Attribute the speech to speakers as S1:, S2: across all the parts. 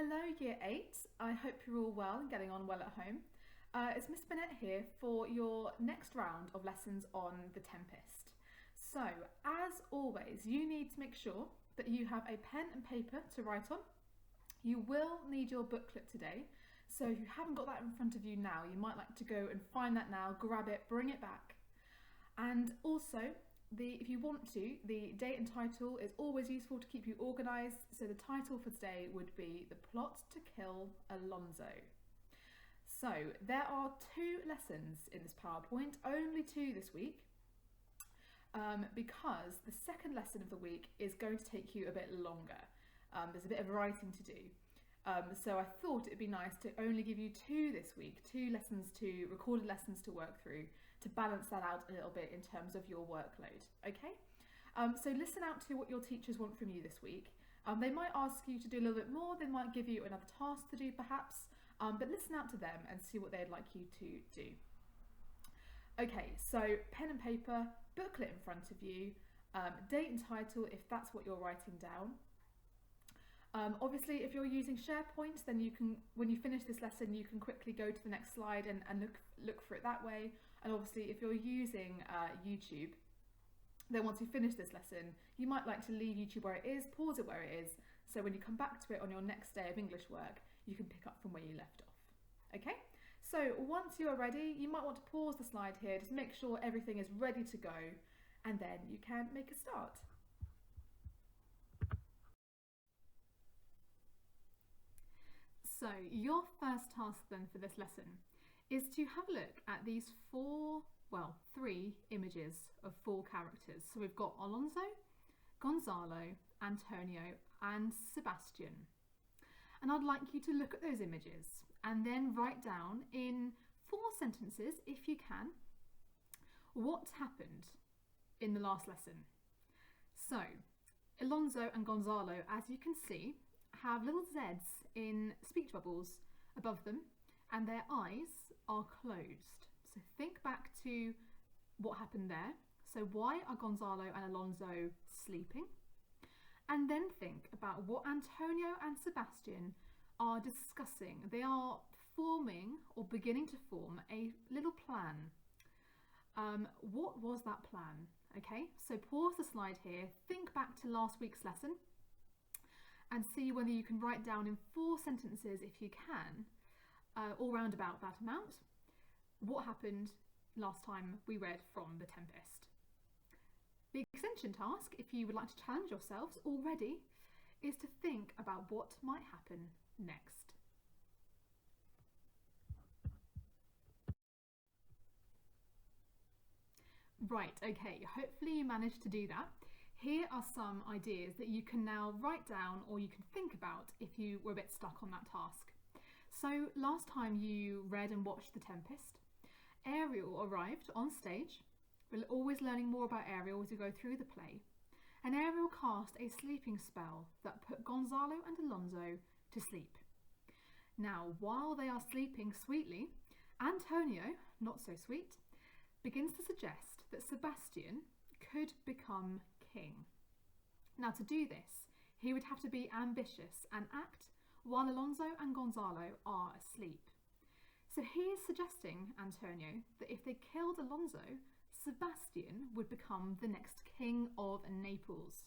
S1: Hello Year 8, I hope you're all well and getting on well at home. It's Miss Bennett here for your next round of lessons on the Tempest. So, as always, you need to make sure that you have a pen and paper to write on. You will need your booklet today, so if you haven't got that in front of you now, you might like to go and find that now, grab it, bring it back. And also, if you want to, the date and title is always useful to keep you organised. So the title for today would be The Plot to Kill Alonso. So there are 2 lessons in this PowerPoint, only 2 this week, because the second lesson of the week is going to take you a bit longer. There's a bit of writing to do. So I thought it'd be nice to only give you 2 this week, 2 recorded lessons to work through, to balance that out a little bit in terms of your workload, okay? So listen out to what your teachers want from you this week. They might ask you to do a little bit more, they might give you another task to do perhaps, but listen out to them and see what they'd like you to do. Okay, so pen and paper, booklet in front of you, date and title if that's what you're writing down. Obviously, if you're using SharePoint, then you can, when you finish this lesson, you can quickly go to the next slide and look for it that way. And obviously, if you're using YouTube, then once you finish this lesson, you might like to leave YouTube where it is, pause it where it is, so when you come back to it on your next day of English work, you can pick up from where you left off. Okay? So once you are ready, you might want to pause the slide here, just make sure everything is ready to go, and then you can make a start. So your first task then for this lesson is to have a look at these 3 images of 4 characters. So we've got Alonso, Gonzalo, Antonio and Sebastian. And I'd like you to look at those images and then write down in 4 sentences, if you can, what happened in the last lesson. So Alonso and Gonzalo, as you can see, have little Z's in speech bubbles above them and their eyes are closed. So think back to what happened there. So why are Gonzalo and Alonso sleeping? And then think about what Antonio and Sebastian are discussing. They are forming or beginning to form a little plan. What was that plan? Okay, so pause the slide here, think back to last week's lesson and see whether you can write down in 4 sentences, if you can, all round about that amount, what happened last time we read from the Tempest. The extension task, if you would like to challenge yourselves already, is to think about what might happen next. Right, okay, hopefully you managed to do that. Here are some ideas that you can now write down or you can think about if you were a bit stuck on that task. So last time you read and watched The Tempest, Ariel arrived on stage. We're always learning more about Ariel as we go through the play. And Ariel cast a sleeping spell that put Gonzalo and Alonso to sleep. Now, while they are sleeping sweetly, Antonio, not so sweet, begins to suggest that Sebastian could become king. Now, to do this, he would have to be ambitious and act while Alonso and Gonzalo are asleep. So he is suggesting, Antonio, that if they killed Alonso, Sebastian would become the next king of Naples.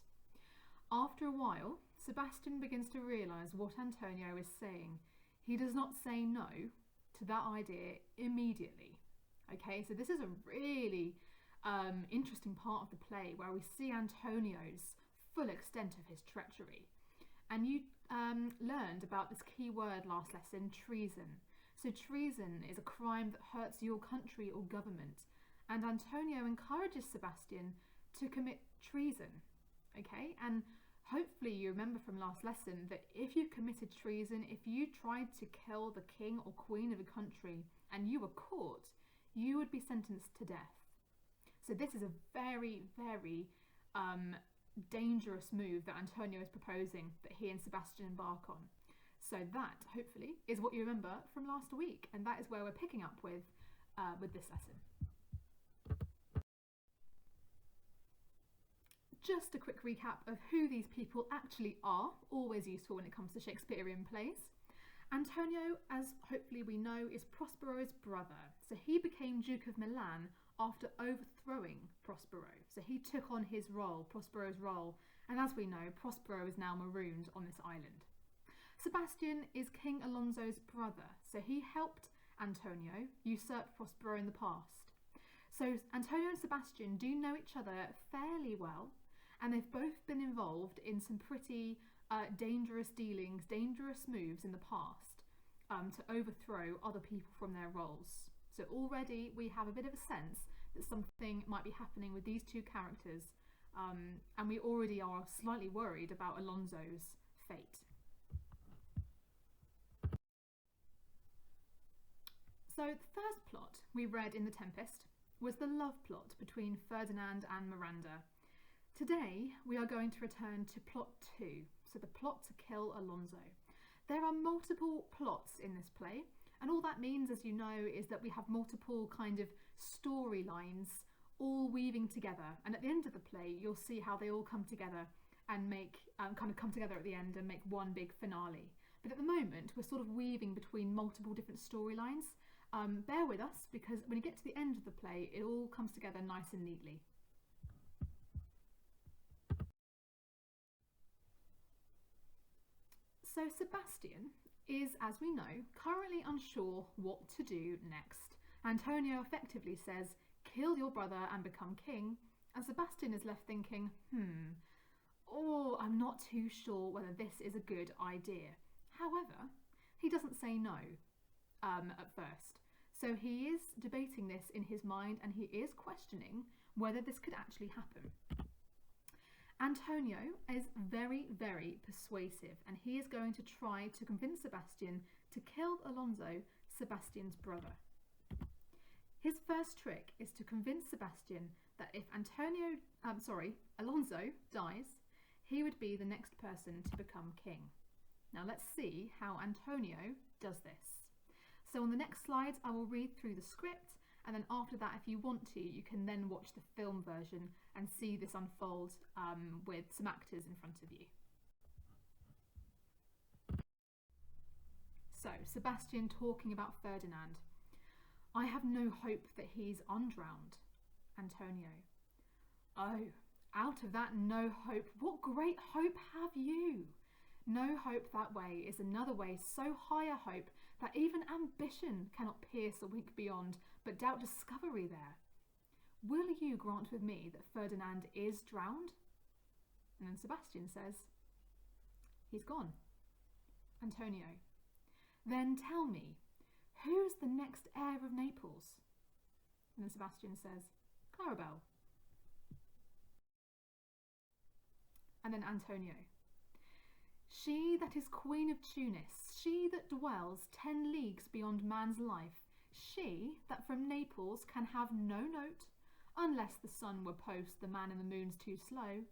S1: After a while, Sebastian begins to realise what Antonio is saying. He does not say no to that idea immediately. Okay, so this is a really interesting part of the play where we see Antonio's full extent of his treachery. And you learned about this key word last lesson, treason. So treason is a crime that hurts your country or government. And Antonio encourages Sebastian to commit treason. Okay, and hopefully you remember from last lesson that if you committed treason, if you tried to kill the king or queen of a country and you were caught, you would be sentenced to death. So this is a very, very dangerous move that Antonio is proposing that he and Sebastian embark on. So that, hopefully, is what you remember from last week, and that is where we're picking up with this lesson. just a quick recap of who these people actually are, always useful when it comes to Shakespearean plays. Antonio, as hopefully we know, is Prospero's brother. So he became Duke of Milan after overthrowing Prospero. So he took on his role, Prospero's role, and as we know, Prospero is now marooned on this island. Sebastian is King Alonso's brother, so he helped Antonio usurp Prospero in the past. So Antonio and Sebastian do know each other fairly well, and they've both been involved in some pretty dangerous dealings, dangerous moves in the past to overthrow other people from their roles. So already we have a bit of a sense that something might be happening with these two characters, and we already are slightly worried about Alonso's fate. So the first plot we read in The Tempest was the love plot between Ferdinand and Miranda. Today we are going to return to plot 2, so the plot to kill Alonso. There are multiple plots in this play, and all that means, as you know, is that we have multiple kind of storylines all weaving together, and at the end of the play you'll see how they all come together and make come together at the end and make one big finale. But at the moment we're sort of weaving between multiple different storylines. Bear with us, because when you get to the end of the play it all comes together nice and neatly. So Sebastian is, as we know, currently unsure what to do next. Antonio effectively says, kill your brother and become king, and Sebastian is left thinking, I'm not too sure whether this is a good idea. However, he doesn't say no at first. So he is debating this in his mind, and he is questioning whether this could actually happen. Antonio is very, very persuasive, and he is going to try to convince Sebastian to kill Alonso, Sebastian's brother. His first trick is to convince Sebastian that if Alonso dies, he would be the next person to become king. Now let's see how Antonio does this. So on the next slides I will read through the script, and then after that, if you want to, you can then watch the film version and see this unfold with some actors in front of you. So, Sebastian talking about Ferdinand. I have no hope that he's undrowned. Antonio. Oh, out of that no hope, what great hope have you? No hope that way is another way so high a hope that even ambition cannot pierce a wink beyond, but doubt discovery there. Will you grant with me that Ferdinand is drowned? And then Sebastian says, he's gone. Antonio. Then tell me, who's the next heir of Naples? And then Sebastian says, Clarabel. And then Antonio. She that is Queen of Tunis, she that dwells 10 leagues beyond man's life, she that from Naples can have no note, unless the sun were post the man in the moon's too slow,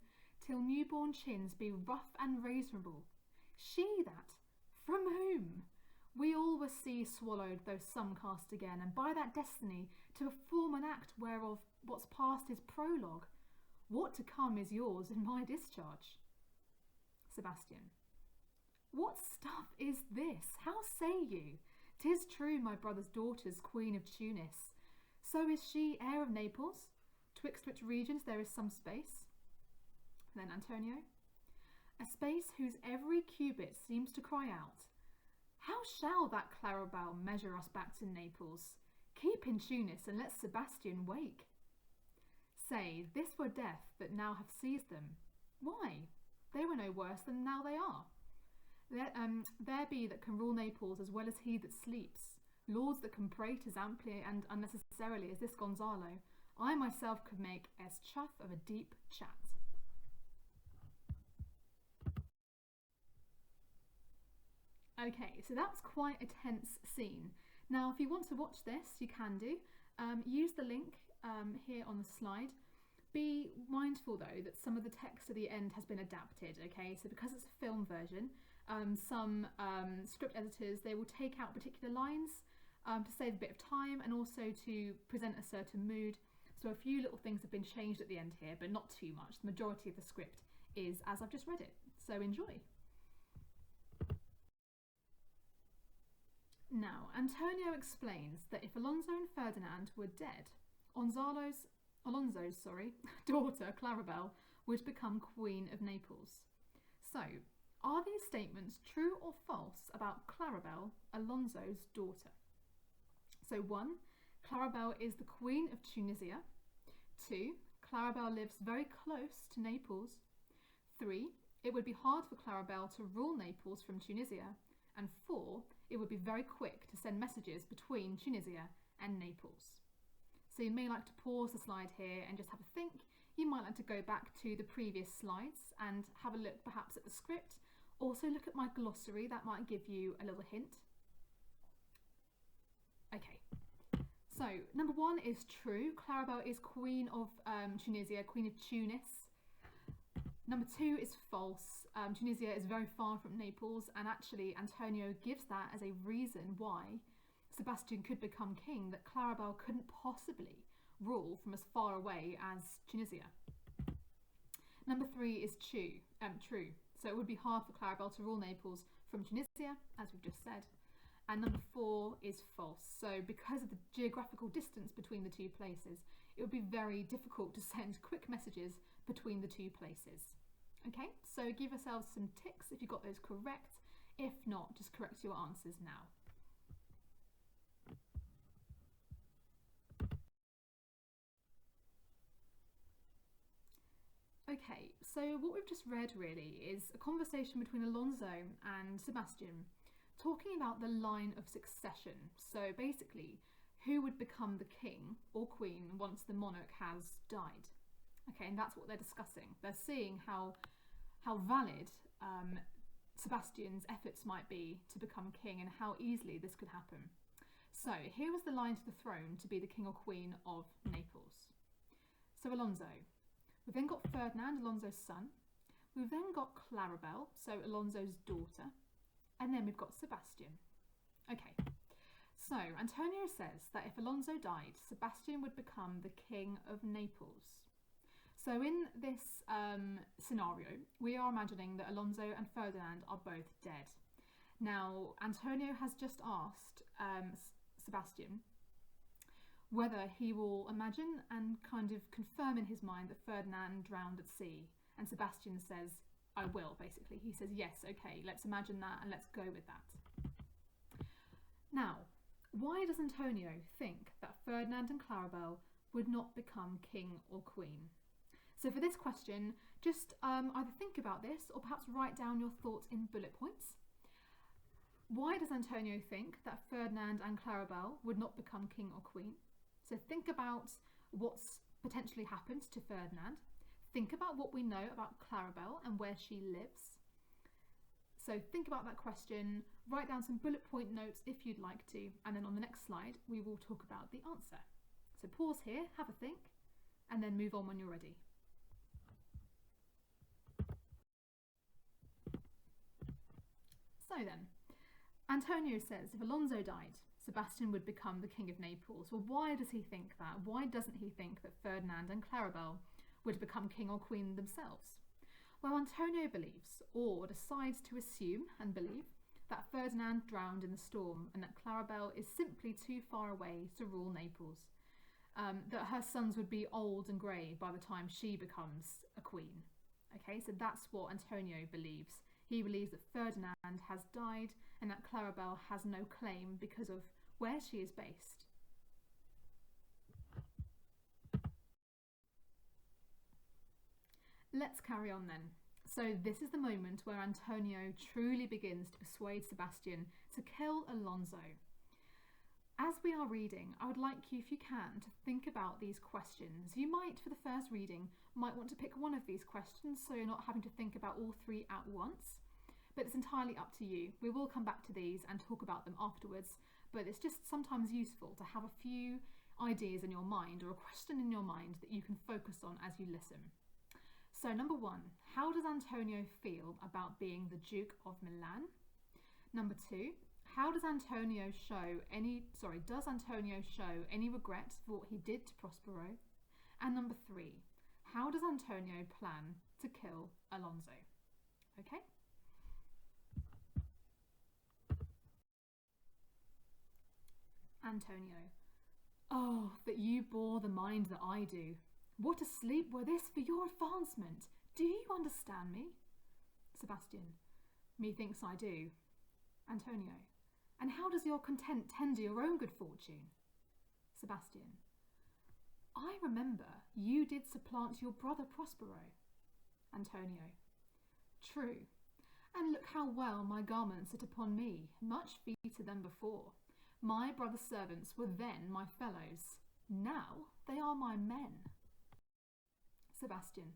S1: till newborn chins be rough and razorable, she that, from whom we all were sea swallowed, though some cast again, and by that destiny to perform an act whereof what's past is prologue, what to come is yours in my discharge. Sebastian. What stuff is this? How say you? 'Tis true my brother's daughter's Queen of Tunis. So is she heir of Naples, twixt which regions there is some space. And then Antonio. A space whose every cubit seems to cry out, how shall that Clarabel measure us back to Naples? Keep in Tunis and let Sebastian wake. Say, this were death that now hath seized them. Why? They were no worse than now they are. There be that can rule Naples as well as he that sleeps, lords that can prate as amply and unnecessarily as this Gonzalo. I myself could make as chuff of a deep chat. Okay, so that's quite a tense scene. Now, if you want to watch this, you can do. Use the link here on the slide. Be mindful though that some of the text at the end has been adapted, okay? So because it's a film version, some script editors, they will take out particular lines to save a bit of time and also to present a certain mood. So a few little things have been changed at the end here, but not too much. The majority of the script is as I've just read it. So enjoy. Now, Antonio explains that if Alonso and Ferdinand were dead, Alonso's daughter Claribel would become Queen of Naples. So, are these statements true or false about Claribel, Alonso's daughter? So 1, Claribel is the Queen of Tunisia. 2, Claribel lives very close to Naples. 3, it would be hard for Claribel to rule Naples from Tunisia. And 4, it would be very quick to send messages between Tunisia and Naples. So you may like to pause the slide here and just have a think. You might like to go back to the previous slides and have a look perhaps at the script. Also look at my glossary, that might give you a little hint. Okay, so number 1 is true. Claribel is Queen of Tunisia, Queen of Tunis. Number 2 is false. Tunisia is very far from Naples, and actually Antonio gives that as a reason why Sebastian could become king, that Claribel couldn't possibly rule from as far away as Tunisia. Number 3 is true. So it would be hard for Claribel to rule Naples from Tunisia, as we've just said. And number 4 is false. So because of the geographical distance between the two places, it would be very difficult to send quick messages between the two places. Okay, so give yourselves some ticks if you got those correct. If not, just correct your answers now. Okay, so what we've just read really is a conversation between Alonso and Sebastian talking about the line of succession. So basically, who would become the king or queen once the monarch has died? Okay, and that's what they're discussing. They're seeing how valid Sebastian's efforts might be to become king and how easily this could happen. So here was the line to the throne to be the king or queen of Naples. So Alonso. We've then got Ferdinand, Alonso's son. We've then got Claribel, so Alonso's daughter. And then we've got Sebastian. Okay, so Antonio says that if Alonso died, Sebastian would become the king of Naples. So in this scenario, we are imagining that Alonso and Ferdinand are both dead. Now, Antonio has just asked Sebastian whether he will imagine and kind of confirm in his mind that Ferdinand drowned at sea. And Sebastian says, I will, basically. He says, yes, okay, let's imagine that and let's go with that. Now, why does Antonio think that Ferdinand and Claribel would not become king or queen? So for this question, just either think about this or perhaps write down your thoughts in bullet points. Why does Antonio think that Ferdinand and Claribel would not become king or queen? So think about what's potentially happened to Ferdinand. Think about what we know about Claribel and where she lives. So think about that question, write down some bullet point notes if you'd like to, and then on the next slide we will talk about the answer. So pause here, have a think, and then move on when you're ready. So then, Antonio says if Alonso died, Sebastian would become the king of Naples. Well, why does he think that? Why doesn't he think that Ferdinand and Claribel would become king or queen themselves? Well, Antonio believes, or decides to assume and believe, that Ferdinand drowned in the storm and that Claribel is simply too far away to rule Naples. That her sons would be old and grey by the time she becomes a queen. Okay, so that's what Antonio believes. He believes that Ferdinand has died and that Claribel has no claim because of where she is based. Let's carry on then. So this is the moment where Antonio truly begins to persuade Sebastian to kill Alonso. As we are reading, I would like you, if you can, to think about these questions. You might, for the first reading, might want to pick one of these questions so you're not having to think about all three at once. But it's entirely up to you. We will come back to these and talk about them afterwards, but it's just sometimes useful to have a few ideas in your mind or a question in your mind that you can focus on as you listen. So number 1, how does Antonio feel about being the Duke of Milan? Number 2, does Antonio show any regret for what he did to Prospero? And number 3, how does Antonio plan to kill Alonso? Okay? Antonio: oh, that you bore the mind that I do. What a sleep were this for your advancement! Do you understand me? Sebastian: methinks I do. Antonio: and how does your content tender your own good fortune? Sebastian: I remember you did supplant your brother Prospero. Antonio: true, and look how well my garments sit upon me, much feater than before. My brother's servants were then my fellows, now they are my men. Sebastian: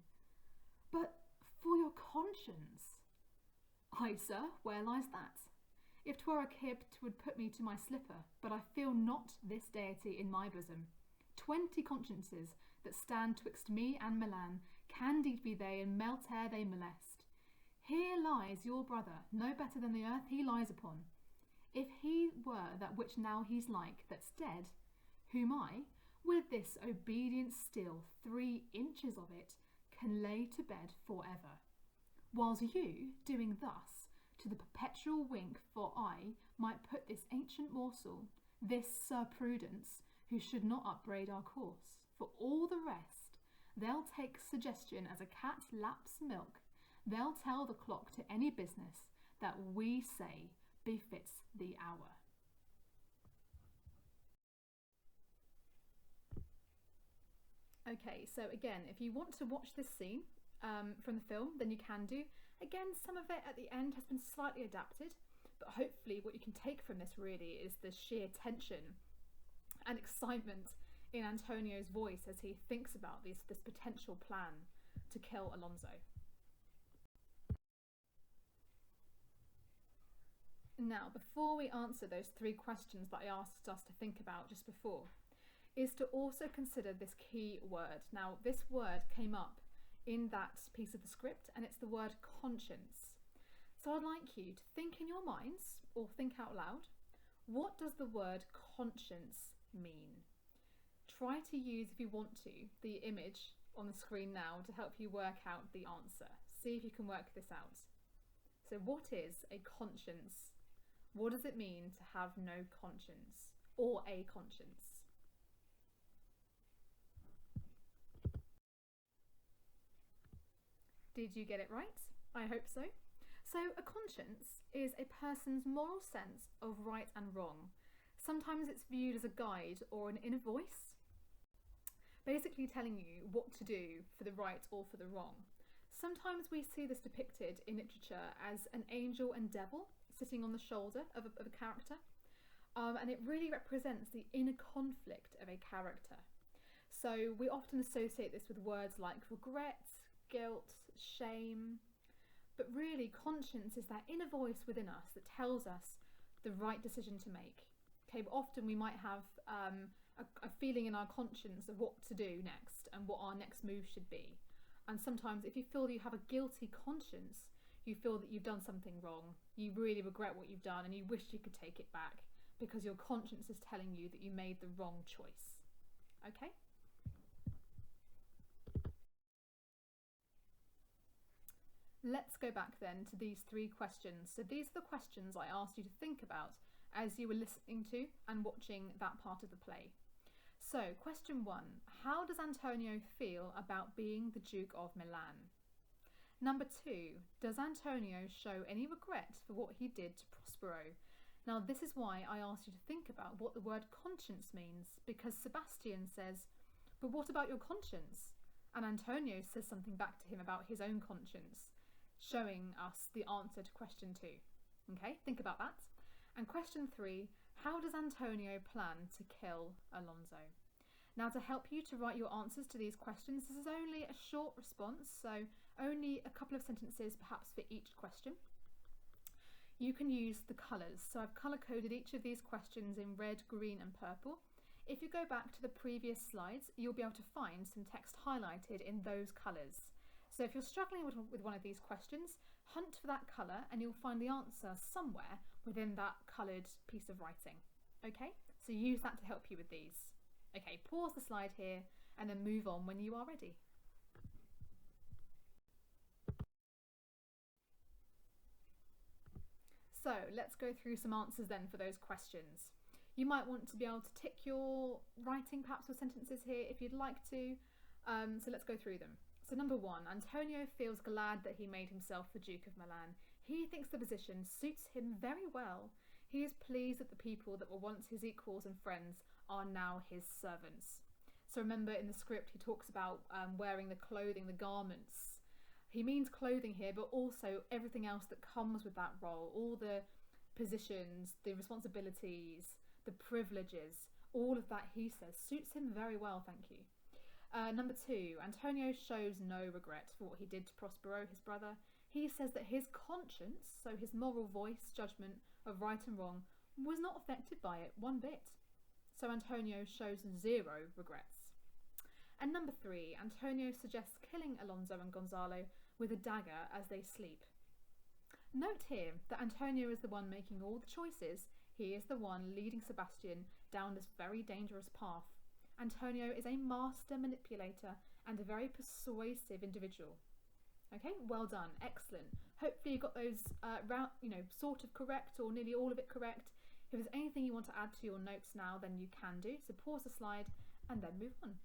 S1: but for your conscience? Ay, sir, where lies that? If 'twere a kib, 'twould put me to my slipper, but I feel not this deity in my bosom. 20 consciences that stand twixt me and Milan, candide be they, and melt ere they molest. Here lies your brother, no better than the earth he lies upon. If he were that which now he's like, that's dead, whom I, with this obedient still 3 inches of it, can lay to bed for ever. Whiles you, doing thus, to the perpetual wink, for I might put this ancient morsel, this Sir Prudence, who should not upbraid our course. For all the rest, they'll take suggestion as a cat laps milk. They'll tell the clock to any business that we say befits the hour. Okay, so again, if you want to watch this scene from the film, then you can do. Again, some of it at the end has been slightly adapted, but hopefully what you can take from this really is the sheer tension and excitement in Antonio's voice as he thinks about this potential plan to kill Alonso. Now, before we answer those 3 questions that I asked us to think about just before, is to also consider this key word. Now, this word came up in that piece of the script, and it's the word conscience. So I'd like you to think in your minds, or think out loud, what does the word conscience mean? Try to use, if you want to, the image on the screen now to help you work out the answer. See if you can work this out. So what is a conscience? What does it mean to have no conscience, or a conscience? Did you get it right? I hope so. So a conscience is a person's moral sense of right and wrong. Sometimes it's viewed as a guide or an inner voice, basically telling you what to do for the right or for the wrong. Sometimes we see this depicted in literature as an angel and devil sitting on the shoulder of a character, and it really represents the inner conflict of a character. So we often associate this with words like regret, guilt, shame, but really conscience is that inner voice within us that tells us the right decision to make. Okay, but often we might have a feeling in our conscience of what to do next and what our next move should be. And sometimes if you feel that you have a guilty conscience, you feel that you've done something wrong, you really regret what you've done and you wish you could take it back because your conscience is telling you that you made the wrong choice. Okay? Let's go back then to these 3 questions. So these are the questions I asked you to think about as you were listening to and watching that part of the play. So question 1, how does Antonio feel about being the Duke of Milan? Number 2, does Antonio show any regret for what he did to Prospero? Now this is why I asked you to think about what the word conscience means, because Sebastian says, but what about your conscience? And Antonio says something back to him about his own conscience, showing us the answer to question 2. Okay, think about that. And question 3, how does Antonio plan to kill Alonso? Now to help you to write your answers to these questions, this is only a short response, so only a couple of sentences perhaps for each question. You can use the colours, so I've colour coded each of these questions in red, green and purple. If you go back to the previous slides, you'll be able to find some text highlighted in those colours. So if you're struggling with one of these questions, hunt for that colour and you'll find the answer somewhere within that coloured piece of writing. Okay, so use that to help you with these. Okay, pause the slide here and then move on when you are ready. So let's go through some answers then for those questions. You might want to be able to tick your writing perhaps with sentences here if you'd like to. So let's go through them. So number 1, Antonio feels glad that he made himself the Duke of Milan. He thinks the position suits him very well. He is pleased that the people that were once his equals and friends are now his servants. So remember in the script he talks about wearing the clothing, the garments. He means clothing here, but also everything else that comes with that role, all the positions, the responsibilities, the privileges, all of that, he says, suits him very well, thank you. Number 2, Antonio shows no regret for what he did to Prospero, his brother. He says that his conscience, so his moral voice, judgment of right and wrong, was not affected by it one bit. So Antonio shows 0 regrets. And number 3, Antonio suggests killing Alonso and Gonzalo with a dagger as they sleep. Note here that Antonio is the one making all the choices. He is the one leading Sebastian down this very dangerous path. Antonio is a master manipulator and a very persuasive individual. Okay, well done, excellent. Hopefully you got those sort of correct or nearly all of it correct. If there's anything you want to add to your notes now, then you can do. So pause the slide and then move on.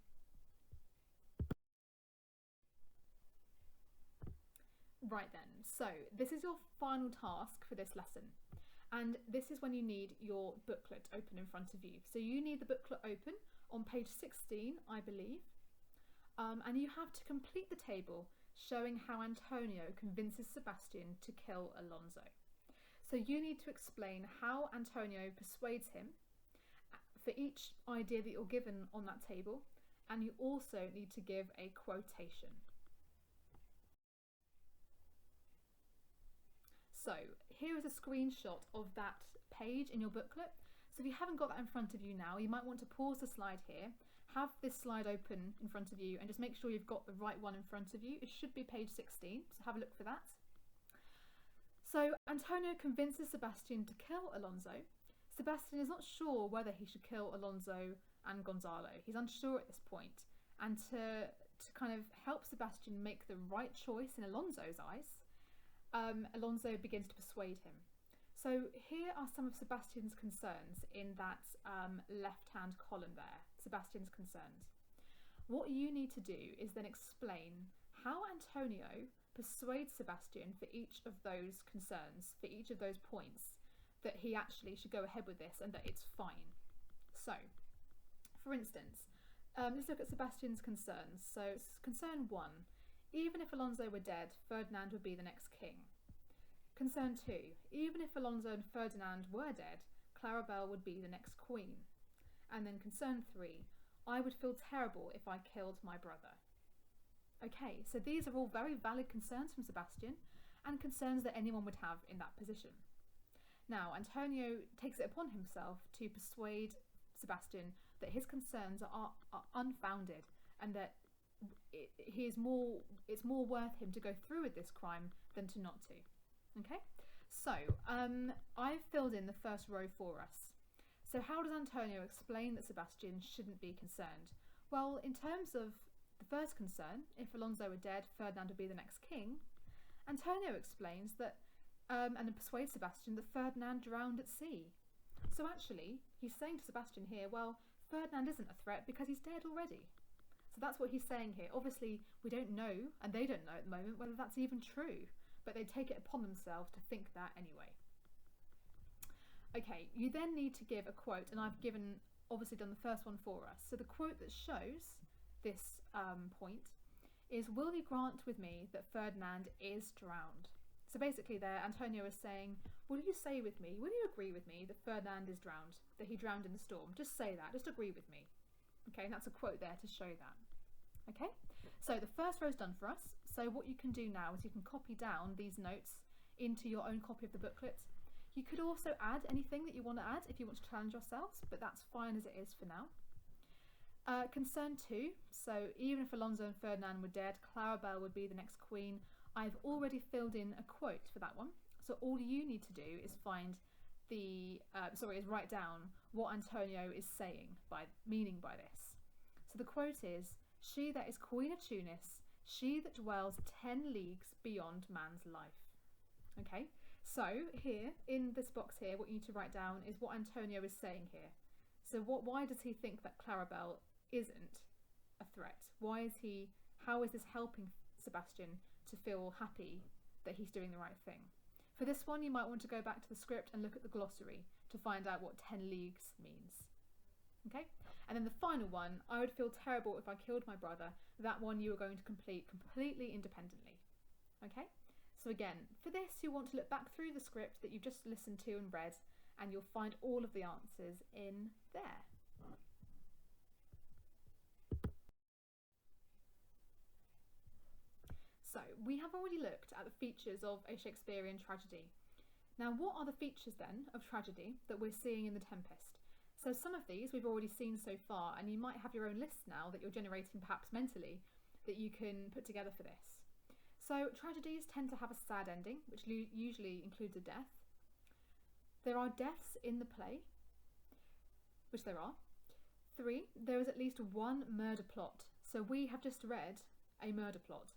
S1: Right then, so this is your final task for this lesson. And this is when you need your booklet open in front of you. So you need the booklet open on page 16, I believe. And you have to complete the table showing how Antonio convinces Sebastian to kill Alonso. So you need to explain how Antonio persuades him for each idea that you're given on that table, and you also need to give a quotation. So here is a screenshot of that page in your booklet. So if you haven't got that in front of you now, you might want to pause the slide here, have this slide open in front of you, and just make sure you've got the right one in front of you. It should be page 16, so have a look for that. So Antonio convinces Sebastian to kill Alonso. Sebastian is not sure whether he should kill Alonso and Gonzalo. He's unsure at this point. And to kind of help Sebastian make the right choice in Alonso's eyes, Alonso begins to persuade him. So here are some of Sebastian's concerns in that left-hand column there, Sebastian's concerns. What you need to do is then explain how Antonio persuades Sebastian for each of those concerns, for each of those points, that he actually should go ahead with this and that it's fine. So, for instance, let's look at Sebastian's concerns. So, concern 1, even if Alonso were dead, Ferdinand would be the next king. Concern 2, even if Alonso and Ferdinand were dead, Clarabelle would be the next queen. And then concern 3, I would feel terrible if I killed my brother. Okay, so these are all very valid concerns from Sebastian, and concerns that anyone would have in that position. Now, Antonio takes it upon himself to persuade Sebastian that his concerns are unfounded, and that it's more worth him to go through with this crime than to not to. Okay, so I've filled in the first row for us. So how does Antonio explain that Sebastian shouldn't be concerned? Well, in terms of the first concern, if Alonso were dead, Ferdinand would be the next king, Antonio explains that and then persuades Sebastian that Ferdinand drowned at sea. So actually, he's saying to Sebastian here, well, Ferdinand isn't a threat because he's dead already. So that's what he's saying here. Obviously, we don't know, and they don't know at the moment, whether that's even true, but they take it upon themselves to think that anyway. Okay, you then need to give a quote, and I've obviously done the first one for us. So the quote that shows this point is, will you grant with me that Ferdinand is drowned? So basically there, Antonio is saying, will you say with me, will you agree with me that Ferdinand is drowned, that he drowned in the storm? Just say that, just agree with me. Okay, and that's a quote there to show that. Okay, so the first row's done for us. So what you can do now is you can copy down these notes into your own copy of the booklet. You could also add anything that you want to add if you want to challenge yourselves, but that's fine as it is for now. Concern 2, so even if Alonso and Ferdinand were dead, Clarabelle would be the next queen. I've already filled in a quote for that one, so all you need to do is write down what Antonio is saying meaning by this. So the quote is, she that is Queen of Tunis, she that dwells 10 leagues beyond man's life. Okay, so here in this box here, what you need to write down is what Antonio is saying here. So why does he think that Claribel isn't a threat? How is this helping Sebastian to feel happy that he's doing the right thing? For this one, you might want to go back to the script and look at the glossary to find out what 10 leagues means. Okay, and then the final one, I would feel terrible if I killed my brother. That one you are going to complete completely independently. Okay, so again, for this you want to look back through the script that you've just listened to and read, and you'll find all of the answers in there. So we have already looked at the features of a Shakespearean tragedy. Now, what are the features then of tragedy that we're seeing in The Tempest? So some of these we've already seen so far, and you might have your own list now that you're generating perhaps mentally that you can put together for this. So tragedies tend to have a sad ending, which usually includes a death. There are deaths in the play, which there are. 3, there is at least one murder plot. So we have just read a murder plot.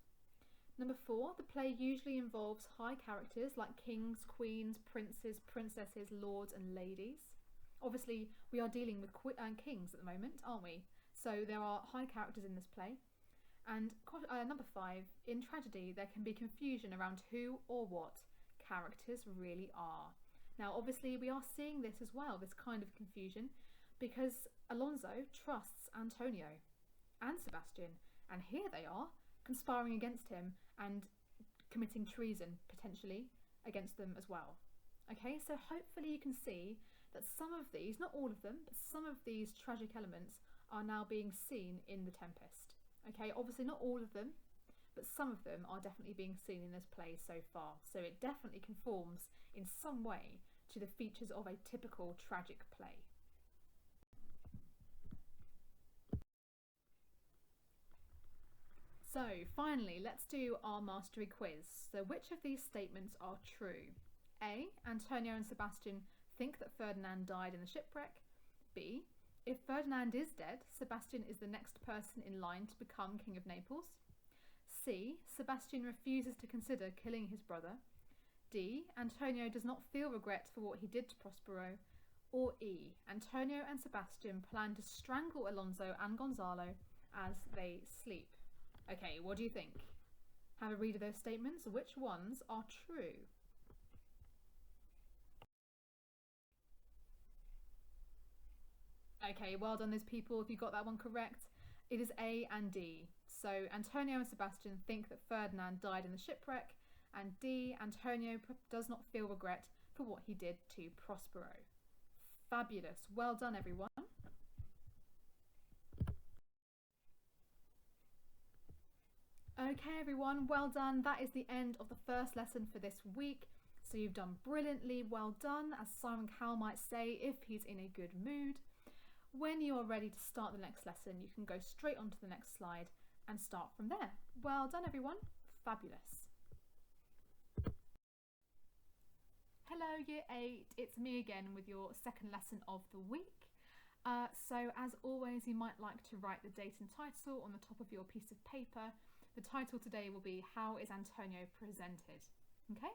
S1: Number 4, the play usually involves high characters like kings, queens, princes, princesses, lords and ladies. Obviously, we are dealing with kings at the moment, aren't we? So there are high characters in this play. And number 5, in tragedy, there can be confusion around who or what characters really are. Now, obviously, we are seeing this as well, this kind of confusion, because Alonso trusts Antonio and Sebastian, and here they are, conspiring against him and committing treason, potentially, against them as well. Okay, so hopefully you can see that some of these, not all of them, but some of these tragic elements are now being seen in The Tempest. Okay, obviously not all of them, but some of them are definitely being seen in this play so far. So it definitely conforms in some way to the features of a typical tragic play. So finally, let's do our mastery quiz. So which of these statements are true? A, Antonio and Sebastian think that Ferdinand died in the shipwreck. B, if Ferdinand is dead, Sebastian is the next person in line to become King of Naples. C, Sebastian refuses to consider killing his brother. D, Antonio does not feel regret for what he did to Prospero. Or E, Antonio and Sebastian plan to strangle Alonso and Gonzalo as they sleep. Okay, what do you think? Have a read of those statements. Which ones are true? Okay, well done those people if you got that one correct. It is A and D. So Antonio and Sebastian think that Ferdinand died in the shipwreck, and D, Antonio does not feel regret for what he did to Prospero. Fabulous. Well done, everyone. Okay, everyone, well done. That is the end of the first lesson for this week. So you've done brilliantly. Well done, as Simon Cowell might say if he's in a good mood. When you are ready to start the next lesson, you can go straight onto the next slide and start from there. Well done, everyone. Fabulous. Hello, Year 8. It's me again with your second lesson of the week. So as always, you might like to write the date and title on the top of your piece of paper. The title today will be How is Antonio Presented? Okay.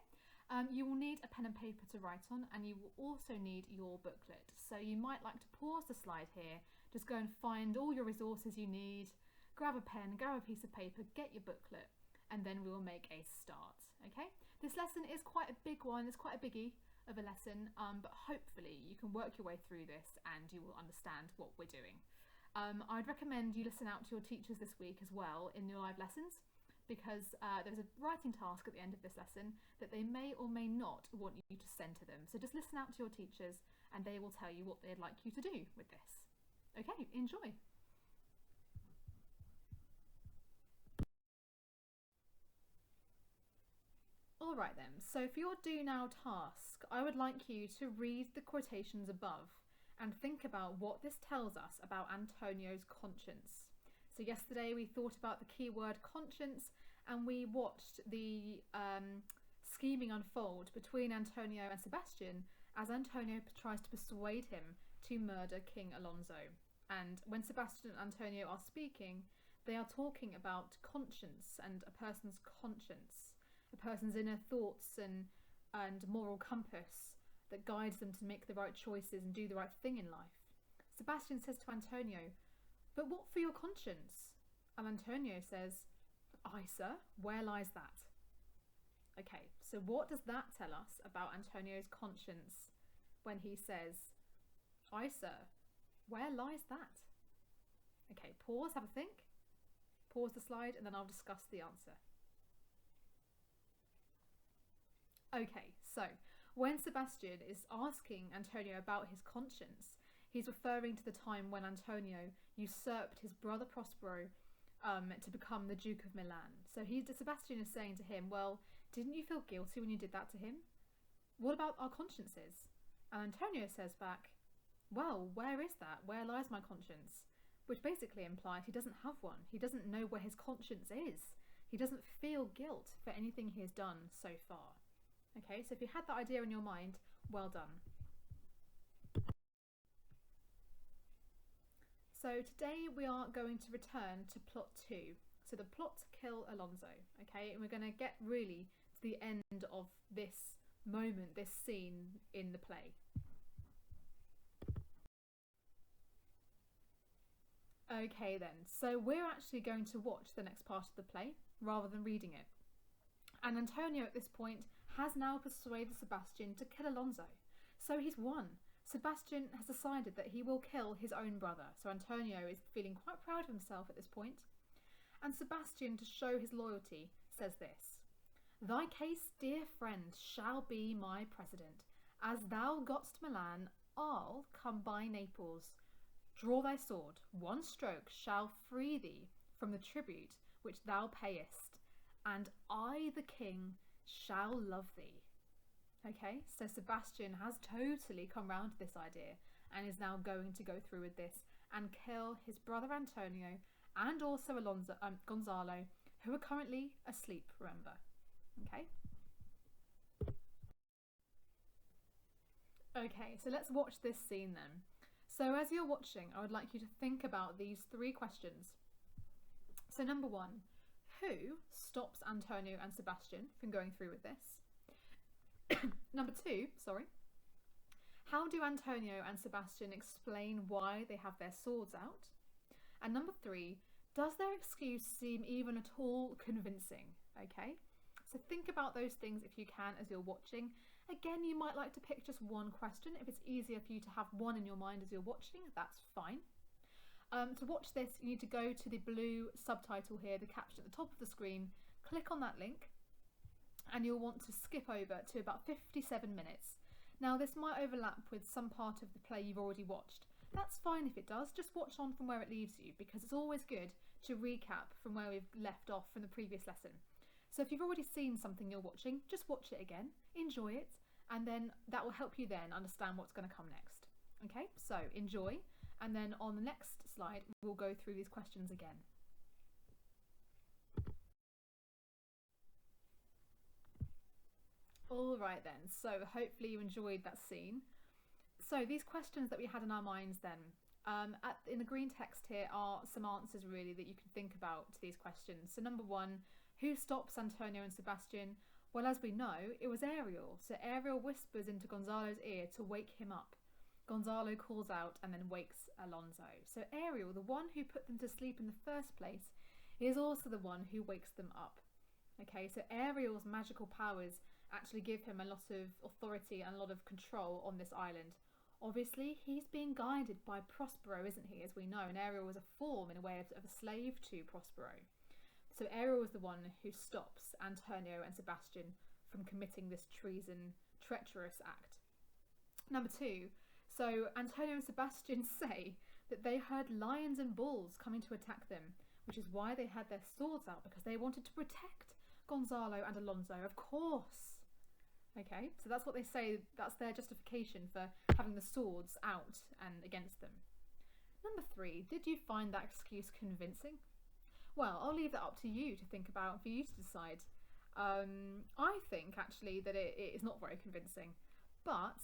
S1: You will need a pen and paper to write on, and you will also need your booklet. So you might like to pause the slide here, just go and find all your resources you need, grab a pen, grab a piece of paper, get your booklet, and then we will make a start. Okay. This lesson is quite a big one, it's quite a biggie of a lesson, but hopefully you can work your way through this and you will understand what we're doing. I'd recommend you listen out to your teachers this week as well in your live lessons, because there's a writing task at the end of this lesson that they may or may not want you to send to them. So just listen out to your teachers and they will tell you what they'd like you to do with this. Okay, enjoy. Alright then, so for your do now task, I would like you to read the quotations above and think about what this tells us about Antonio's conscience. So yesterday we thought about the keyword conscience and we watched the scheming unfold between Antonio and Sebastian as Antonio tries to persuade him to murder King Alonso. And when Sebastian and Antonio are speaking, They are talking about conscience and a person's conscience, a person's inner thoughts and moral compass that guides them to make the right choices and do the right thing in life. Sebastian says to Antonio, "But what for your conscience?" And Antonio says, "Aye, sir, where lies that?" Okay, so what does that tell us about Antonio's conscience when he says, "Aye, sir, where lies that?" Okay, pause, have a think. Pause the slide and then I'll discuss the answer. Okay, so when Sebastian is asking Antonio about his conscience, he's referring to the time when Antonio usurped his brother Prospero to become the Duke of Milan. So Sebastian is saying to him, well, didn't you feel guilty when you did that to him? What about our consciences? And Antonio says back, well, where is that? Where lies my conscience? Which basically implies he doesn't have one. He doesn't know where his conscience is. He doesn't feel guilt for anything he has done so far. Okay, so if you had that idea in your mind, well done. So today we are going to return to plot 2. So the plot to kill Alonso. Okay, and we're going to get really to the end of this moment, this scene in the play. Okay then, so we're actually going to watch the next part of the play rather than reading it. And Antonio at this point has now persuaded Sebastian to kill Alonso. So he's won. Sebastian has decided that he will kill his own brother. So Antonio is feeling quite proud of himself at this point. And Sebastian, to show his loyalty, says this: "Thy case, dear friend, shall be my precedent. As thou gotst Milan, I'll come by Naples. Draw thy sword, one stroke shall free thee from the tribute which thou payest, and I, the king, shall love thee." Okay, so Sebastian has totally come round to this idea and is now going to go through with this and kill his brother Antonio and also Gonzalo, who are currently asleep, remember. Okay. Okay, so let's watch this scene then. So as you're watching, I would like you to think about these 3 questions. So number 1, who stops Antonio and Sebastian from going through with this? Number 2, how do Antonio and Sebastian explain why they have their swords out? And number 3, does their excuse seem even at all convincing? Okay, so think about those things if you can as you're watching. Again, you might like to pick just one question. If it's easier for you to have one in your mind as you're watching, that's fine. To watch this, you need to go to the blue subtitle here, the caption at the top of the screen, click on that link, and you'll want to skip over to about 57 minutes. Now, this might overlap with some part of the play you've already watched. That's fine if it does, just watch on from where it leaves you, because it's always good to recap from where we've left off from the previous lesson. So if you've already seen something you're watching, just watch it again, enjoy it, and then that will help you then understand what's going to come next. Okay, so enjoy, and then on the next slide we'll go through these questions again. Alright then, so hopefully you enjoyed that scene. So these questions that we had in our minds then, in the green text here are some answers really that you can think about to these questions. So number 1, who stops Antonio and Sebastian? Well, as we know, it was Ariel. So Ariel whispers into Gonzalo's ear to wake him up. Gonzalo calls out and then wakes Alonso. So Ariel, the one who put them to sleep in the first place, is also the one who wakes them up. Okay, so Ariel's magical powers actually give him a lot of authority and a lot of control on this island. Obviously, he's being guided by Prospero, isn't he, as we know, and Ariel was a form, in a way, of a slave to Prospero. So Ariel is the one who stops Antonio and Sebastian from committing this treacherous act. Number 2, so Antonio and Sebastian say that they heard lions and bulls coming to attack them, which is why they had their swords out, because they wanted to protect Gonzalo and Alonso, of course. Okay, so that's what they say, that's their justification for having the swords out and against them. Number 3, did you find that excuse convincing? Well, I'll leave that up to you to think about, for you to decide. I think actually that it is not very convincing, but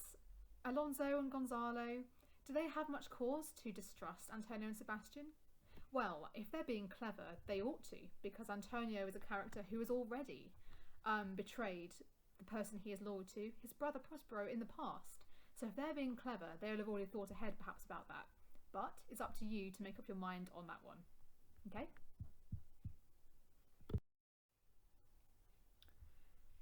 S1: Alonso and Gonzalo, do they have much cause to distrust Antonio and Sebastian? Well, if they're being clever, they ought to, because Antonio is a character who has already betrayed the person he is loyal to, his brother Prospero, in the past. So if they're being clever, they'll have already thought ahead perhaps about that. But it's up to you to make up your mind on that one. Okay?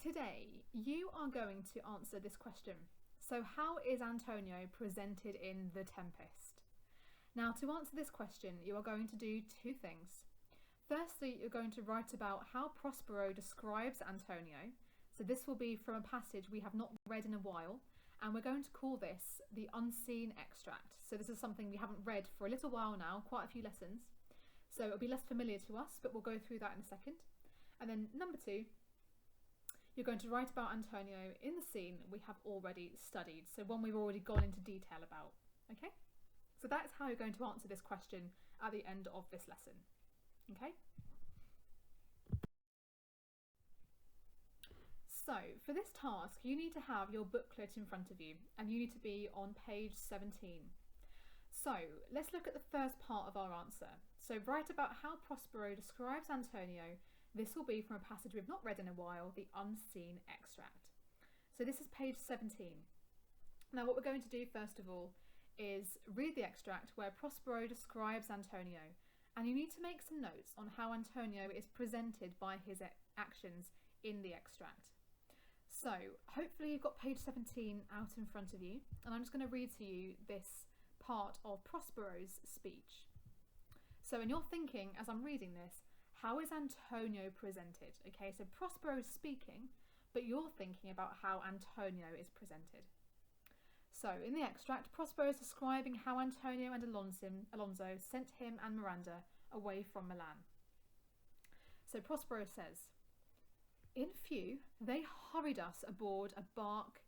S1: Today, you are going to answer this question. So how is Antonio presented in The Tempest? Now, to answer this question, you are going to do two things. Firstly, you're going to write about how Prospero describes Antonio. So this will be from a passage we have not read in a while, and we're going to call this the unseen extract. So this is something we haven't read for a little while now, quite a few lessons. So it'll be less familiar to us, but we'll go through that in a second. And then number two, you're going to write about Antonio in the scene we have already studied, so one we've already gone into detail about. Okay? So that's how you're going to answer this question at the end of this lesson. Okay? So for this task, you need to have your booklet in front of you, and you need to be on page 17. So let's look at the first part of our answer. So write about how Prospero describes Antonio. This will be from a passage we've not read in a while, the unseen extract. So this is page 17. Now what we're going to do first of all is read the extract where Prospero describes Antonio, and you need to make some notes on how Antonio is presented by his actions in the extract. So hopefully you've got page 17 out in front of you, and I'm just going to read to you this part of Prospero's speech. So in your thinking as I'm reading this, how is Antonio presented? Okay, so Prospero is speaking, but you're thinking about how Antonio is presented. So in the extract, Prospero is describing how Antonio and Alonso sent him and Miranda away from Milan. So Prospero says, "In few, they hurried us aboard a bark,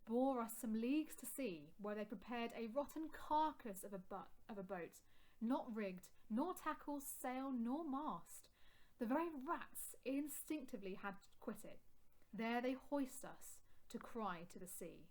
S1: bore us some leagues to sea, where they prepared a rotten carcass of a boat, not rigged, nor tackles, sail, nor mast. The very rats instinctively had quit it. There they hoist us to cry to the sea."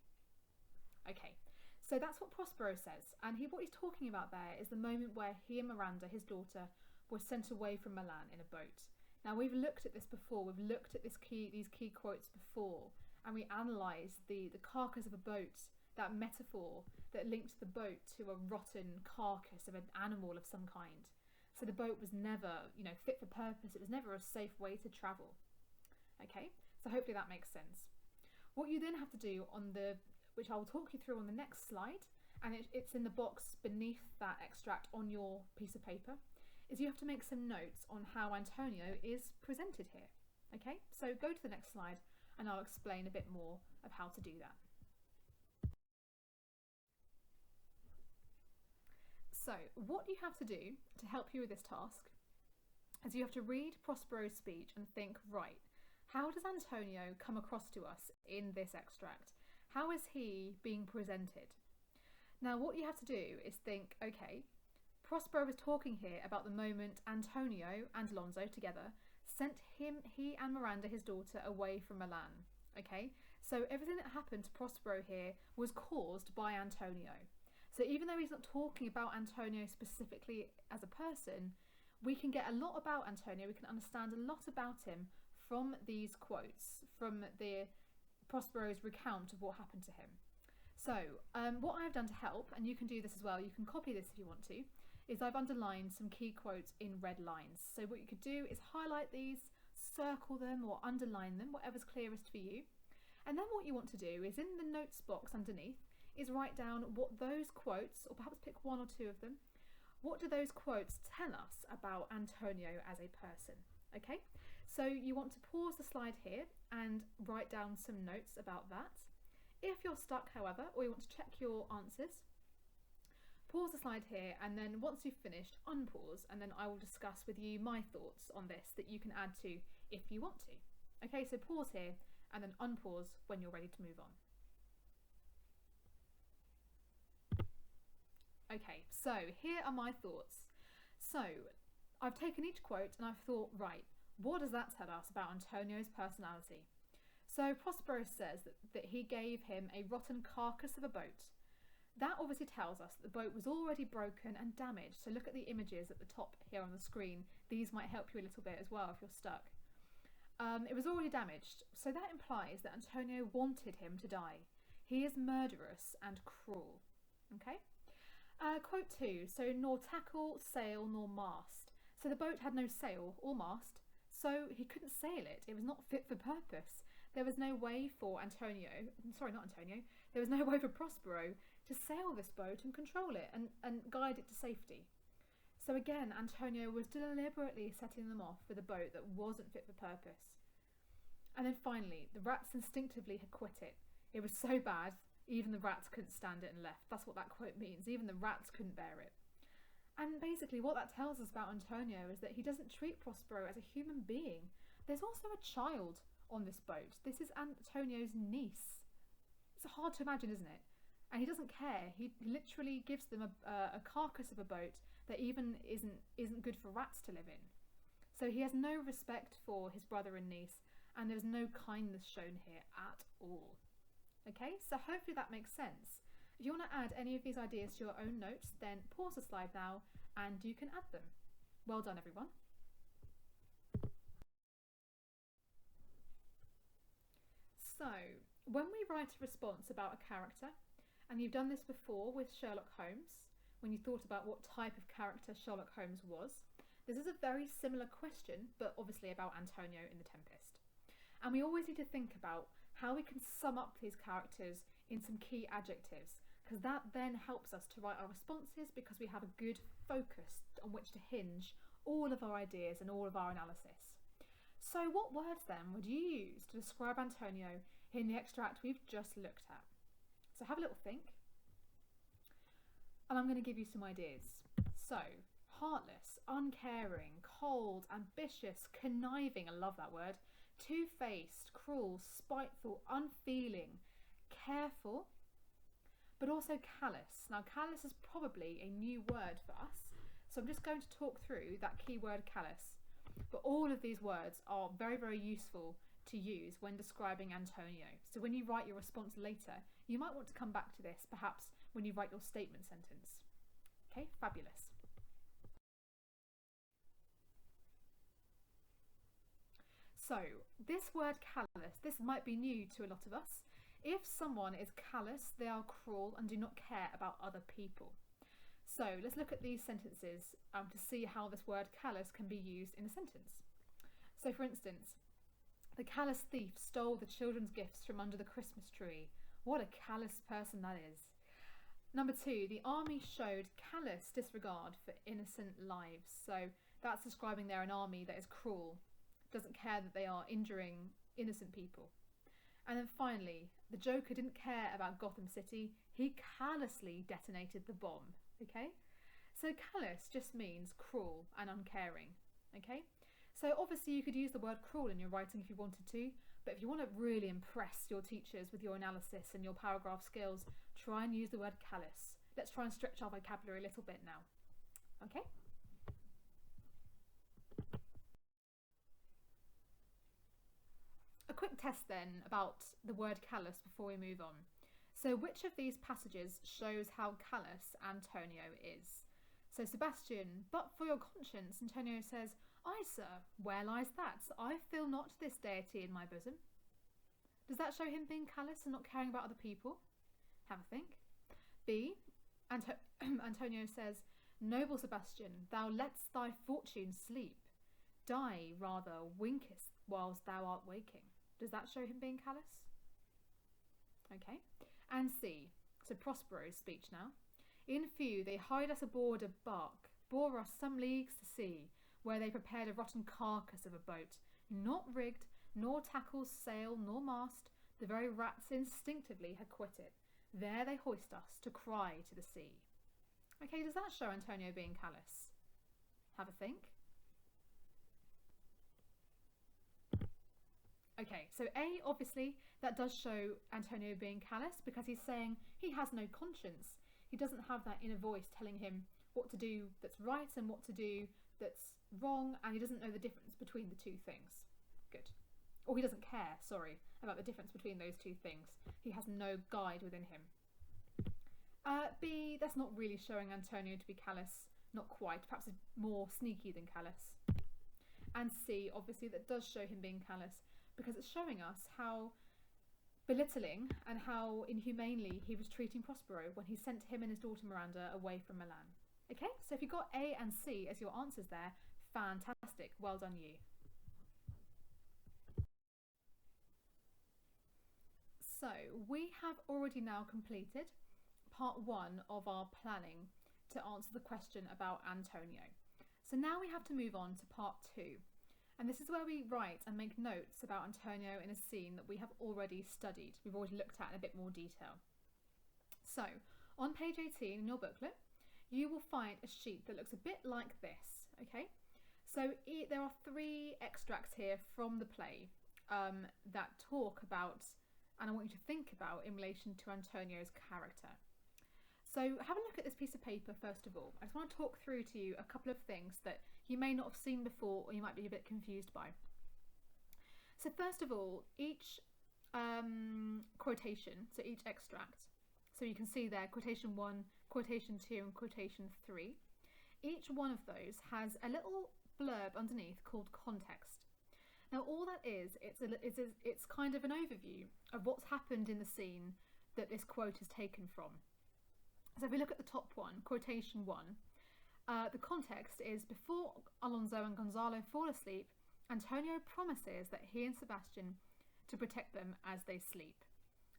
S1: Okay, so that's what Prospero says, and what he's talking about there is the moment where he and Miranda, his daughter, were sent away from Milan in a boat. Now we've looked at this before, we've looked at these key quotes before, and we analysed the carcass of a boat, that metaphor that linked the boat to a rotten carcass of an animal of some kind. So the boat was never, fit for purpose. It was never a safe way to travel. Okay, so hopefully that makes sense. What you then have to do which I'll talk you through on the next slide, and it's in the box beneath that extract on your piece of paper, is you have to make some notes on how Antonio is presented here. Okay, so go to the next slide and I'll explain a bit more of how to do that. So what you have to do to help you with this task is you have to read Prospero's speech and think, right, how does Antonio come across to us in this extract? How is he being presented? Now what you have to do is think, okay, Prospero is talking here about the moment Antonio and Alonso together sent he and Miranda, his daughter, away from Milan. Okay, so everything that happened to Prospero here was caused by Antonio. So even though he's not talking about Antonio specifically as a person, we can get a lot about Antonio, we can understand a lot about him from these quotes, from Prospero's recount of what happened to him. So what I've done to help, and you can do this as well, you can copy this if you want to, is I've underlined some key quotes in red lines. So what you could do is highlight these, circle them or underline them, whatever's clearest for you. And then what you want to do is in the notes box underneath is write down what those quotes, or perhaps pick one or two of them, what do those quotes tell us about Antonio as a person? Okay, so you want to pause the slide here and write down some notes about that. If you're stuck, however, or you want to check your answers, pause the slide here, and then once you've finished, unpause, and then I will discuss with you my thoughts on this that you can add to if you want to. Okay, so pause here and then unpause when you're ready to move on. Okay, so here are my thoughts. So I've taken each quote and I've thought, right, what does that tell us about Antonio's personality? So Prospero says that he gave him a rotten carcass of a boat, That obviously tells us that the boat was already broken and damaged. So look at the images at the top here on the screen. These might help you a little bit as well if you're stuck. It was already damaged, so that implies that Antonio wanted him to die. He is murderous and cruel. Okay? Quote 2, so nor tackle, sail, nor mast. So the boat had no sail or mast, so he couldn't sail it. It was not fit for purpose. There was no way for there was no way for Prospero to sail this boat and control it and guide it to safety. So again, Antonio was deliberately setting them off with a boat that wasn't fit for purpose. And then finally, the rats instinctively had quit it. It was so bad, even the rats couldn't stand it and left. That's what that quote means. Even the rats couldn't bear it. And basically what that tells us about Antonio is that he doesn't treat Prospero as a human being. There's also a child on this boat. This is Antonio's niece. It's hard to imagine, isn't it? And he doesn't care. He literally gives them a carcass of a boat that even isn't good for rats to live in. So he has no respect for his brother and niece, and there's no kindness shown here at all. Okay, so hopefully that makes sense. If you want to add any of these ideas to your own notes, then pause the slide now and you can add them. Well done, everyone. So, when we write a response about a character, and you've done this before with Sherlock Holmes, when you thought about what type of character Sherlock Holmes was, this is a very similar question, but obviously about Antonio in The Tempest. And we always need to think about how we can sum up these characters in some key adjectives, because that then helps us to write our responses, because we have a good focus on which to hinge all of our ideas and all of our analysis. So what words then would you use to describe Antonio in the extract we've just looked at? So have a little think. And I'm going to give you some ideas. So, heartless, uncaring, cold, ambitious, conniving, I love that word, two-faced, cruel, spiteful, unfeeling, careful, but also callous. Now, callous is probably a new word for us, so I'm just going to talk through that key word callous. But all of these words are very, very useful to use when describing Antonio. So when you write your response later, you might want to come back to this, perhaps when you write your statement sentence. Okay, fabulous. So this word callous, this might be new to a lot of us. If someone is callous, they are cruel and do not care about other people. So let's look at these sentences to see how this word callous can be used in a sentence. So for instance, the callous thief stole the children's gifts from under the Christmas tree. What a callous person that is. Number 2, the army showed callous disregard for innocent lives. So that's describing there an army that is cruel, doesn't care that they are injuring innocent people. And then finally, the Joker didn't care about Gotham City. He callously detonated the bomb. Okay? So callous just means cruel and uncaring. Okay? So obviously you could use the word cruel in your writing if you wanted to, but if you want to really impress your teachers with your analysis and your paragraph skills, try and use the word callous. Let's try and stretch our vocabulary a little bit now. Okay? A quick test then about the word callous before we move on. So which of these passages shows how callous Antonio is? So Sebastian, but for your conscience, Antonio says, "Ay, sir, where lies that? I feel not this deity in my bosom." Does that show him being callous and not caring about other people? Have a think. B, Antonio says, "Noble Sebastian, thou lett'st thy fortune sleep. Die, rather, winkest whilst thou art waking." Does that show him being callous? Okay. And C, so Prospero's speech now. "In few they hied us aboard a bark, bore us some leagues to sea, where they prepared a rotten carcass of a boat, not rigged, nor tackles, sail, nor mast. The very rats instinctively had quit it. There they hoist us to cry to the sea." Okay, does that show Antonio being callous? Have a think. Okay, so A, obviously, that does show Antonio being callous because he's saying he has no conscience. He doesn't have that inner voice telling him what to do that's right and what to do that's wrong, and he doesn't know the difference between the two things. Good. Or he doesn't care, sorry, about the difference between those two things. He has no guide within him. B, that's not really showing Antonio to be callous, not quite, perhaps more sneaky than callous. And C, obviously that does show him being callous, because it's showing us how belittling and how inhumanely he was treating Prospero when he sent him and his daughter Miranda away from Milan. Okay, so if you got A and C as your answers there, fantastic, well done you. So we have already now completed part 1 of our planning to answer the question about Antonio. So now we have to move on to part 2, and this is where we write and make notes about Antonio in a scene that we have already studied, we've already looked at in a bit more detail. So on page 18 in your booklet you will find a sheet that looks a bit like this. Okay, so there are 3 extracts here from the play that talk about, and I want you to think about, in relation to Antonio's character. So have a look at this piece of paper first of all. I just want to talk through to you a couple of things that you may not have seen before or you might be a bit confused by. So first of all, each quotation, so each extract, so you can see there quotation 1, quotation 2 and quotation 3, each one of those has a little blurb underneath called context. Now all that is, it's kind of an overview of what's happened in the scene that this quote is taken from. So if we look at the top one, quotation 1, the context is before Alonso and Gonzalo fall asleep, Antonio promises that he and Sebastian to protect them as they sleep.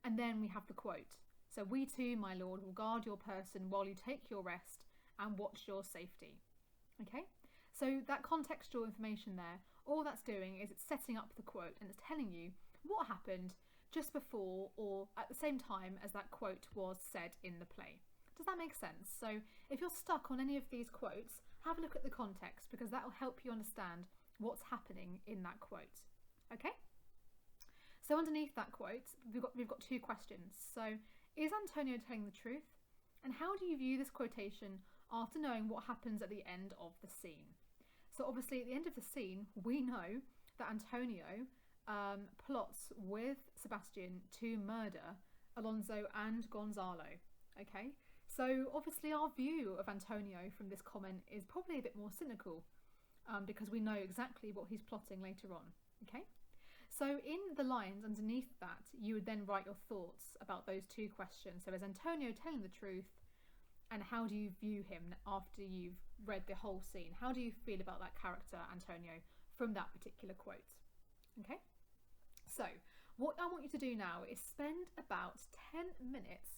S1: And then we have the quote. So we too, my lord, will guard your person while you take your rest and watch your safety. Okay, so that contextual information there, all that's doing is it's setting up the quote and it's telling you what happened just before or at the same time as that quote was said in the play. Does that make sense? So if you're stuck on any of these quotes, have a look at the context, because that will help you understand what's happening in that quote. Okay? So underneath that quote, we've got 2 questions. So is Antonio telling the truth? And how do you view this quotation after knowing what happens at the end of the scene? So obviously at the end of the scene, we know that Antonio plots with Sebastian to murder Alonso and Gonzalo. Okay? So obviously our view of Antonio from this comment is probably a bit more cynical, because we know exactly what he's plotting later on. Okay, so in the lines underneath that you would then write your thoughts about those 2 questions. So is Antonio telling the truth, and how do you view him after you've read the whole scene? How do you feel about that character Antonio from that particular quote? Okay, so what I want you to do now is spend about 10 minutes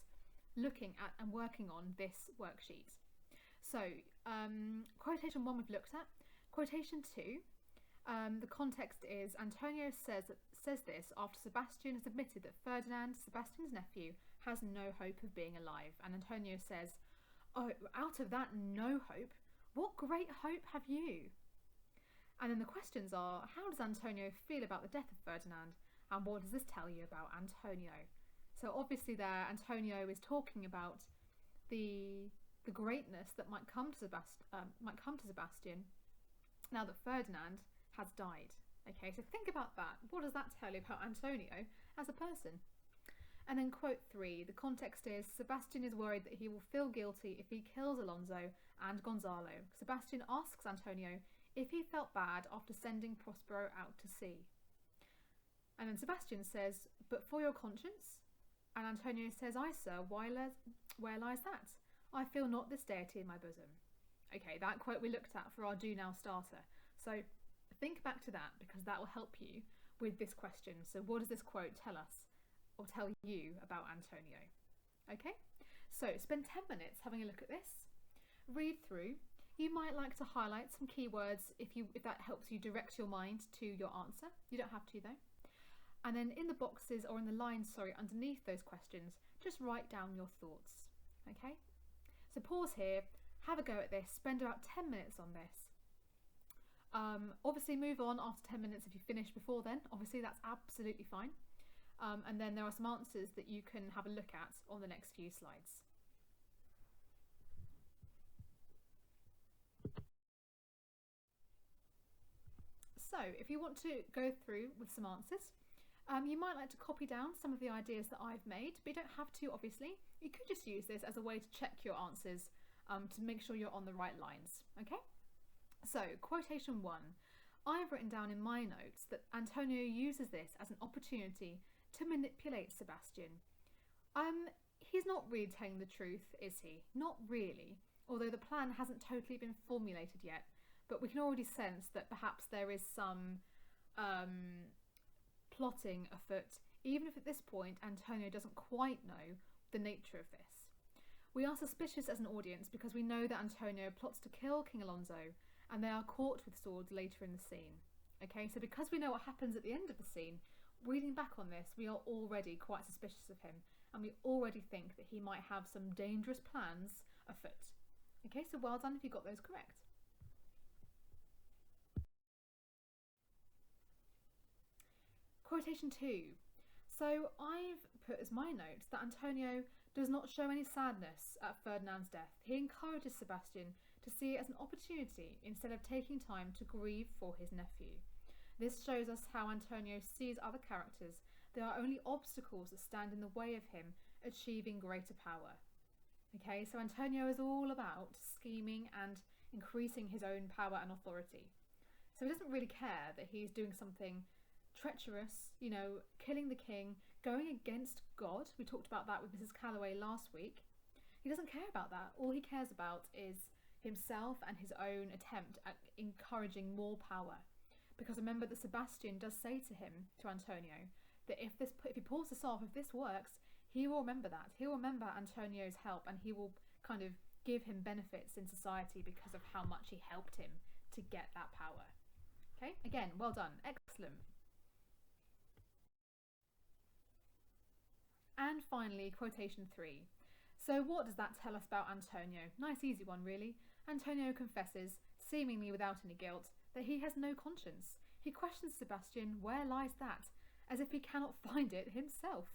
S1: looking at and working on this worksheet. So quotation 1 we've looked at. Quotation 2, the context is Antonio says this after Sebastian has admitted that Ferdinand, Sebastian's nephew, has no hope of being alive, and Antonio says, oh, out of that no hope, what great hope have you? And then the questions are, how does Antonio feel about the death of Ferdinand, and what does this tell you about Antonio? So obviously there Antonio is talking about the greatness that might come to Sebastian now that Ferdinand has died. Okay, so think about that. What does that tell you about Antonio as a person? And then quote 3, the context is Sebastian is worried that he will feel guilty if he kills Alonso and Gonzalo. Sebastian asks Antonio if he felt bad after sending Prospero out to sea. And then Sebastian says, but for your conscience? And Antonio says, aye sir, where lies that? I feel not this deity in my bosom. Okay, that quote we looked at for our do now starter. So think back to that, because that will help you with this question. So what does this quote tell us or tell you about Antonio? Okay, so spend 10 minutes having a look at this. Read through. You might like to highlight some keywords if that helps you direct your mind to your answer. You don't have to though. And then in the boxes, or in the lines, underneath those questions, just write down your thoughts. Okay? So pause here, have a go at this, spend about 10 minutes on this. Obviously move on after 10 minutes if you finish before then. Obviously that's absolutely fine. And then there are some answers that you can have a look at on the next few slides. So if you want to go through with some answers, You might like to copy down some of the ideas that I've made, but you don't have to, obviously. You could just use this as a way to check your answers to make sure you're on the right lines, okay? So, quotation 1. I've written down in my notes that Antonio uses this as an opportunity to manipulate Sebastian. He's not really telling the truth, is he? Not really, although the plan hasn't totally been formulated yet, but we can already sense that perhaps there is some plotting afoot, even if at this point Antonio doesn't quite know the nature of this. We are suspicious as an audience because we know that Antonio plots to kill King Alonso, and they are caught with swords later in the scene. Okay, so because we know what happens at the end of the scene, reading back on this, we are already quite suspicious of him, and we already think that he might have some dangerous plans afoot. Okay, so well done if you got those correct. Quotation 2. So I've put as my notes that Antonio does not show any sadness at Ferdinand's death. He encourages Sebastian to see it as an opportunity instead of taking time to grieve for his nephew. This shows us how Antonio sees other characters. They are only obstacles that stand in the way of him achieving greater power. Okay, so Antonio is all about scheming and increasing his own power and authority. So he doesn't really care that he's doing something treacherous, you know, killing the king, going against God. We talked about that with Mrs. Calloway last week. He doesn't care about that. All he cares about is himself and his own attempt at encouraging more power. Because remember that Sebastian does say to him, to Antonio, that if he pulls this off, if this works, he will remember that. He'll remember Antonio's help, and he will kind of give him benefits in society because of how much he helped him to get that power. Okay, again, well done, excellent. And finally, quotation 3. So what does that tell us about Antonio? Nice easy one, really. Antonio confesses, seemingly without any guilt, that he has no conscience. He questions Sebastian, where lies that? As if he cannot find it himself.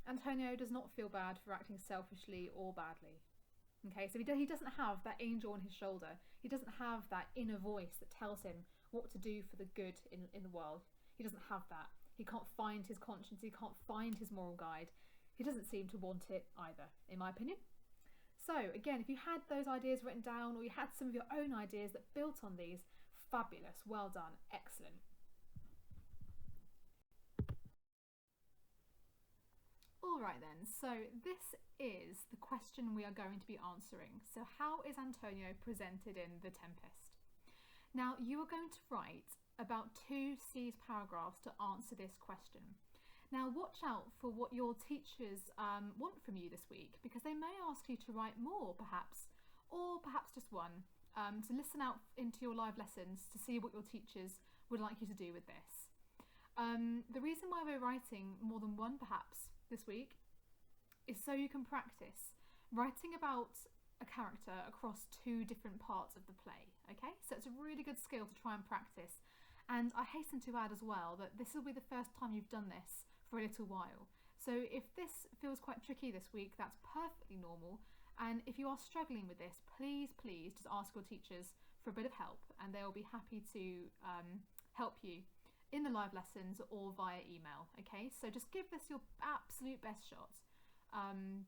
S1: Antonio does not feel bad for acting selfishly or badly. Okay, so he doesn't have that angel on his shoulder. He doesn't have that inner voice that tells him what to do for the good in the world. He doesn't have that. He can't find his conscience. He can't find his moral guide. He doesn't seem to want it either, in my opinion. So again, if you had those ideas written down, or you had some of your own ideas that built on these, fabulous, well done, excellent. Alright then, so this is the question we are going to be answering. So how is Antonio presented in The Tempest? Now you are going to write about 2 seized paragraphs to answer this question. Now watch out for what your teachers want from you this week, because they may ask you to write more perhaps, or perhaps just one, to listen out into your live lessons to see what your teachers would like you to do with this. The reason why we're writing more than one perhaps this week is so you can practice writing about a character across 2 different parts of the play, okay? So it's a really good skill to try and practice. And I hasten to add as well that this will be the first time you've done this for a little while. So if this feels quite tricky this week, that's perfectly normal. And if you are struggling with this, please just ask your teachers for a bit of help, and they will be happy to help you in the live lessons or via email, okay? So just give this your absolute best shot,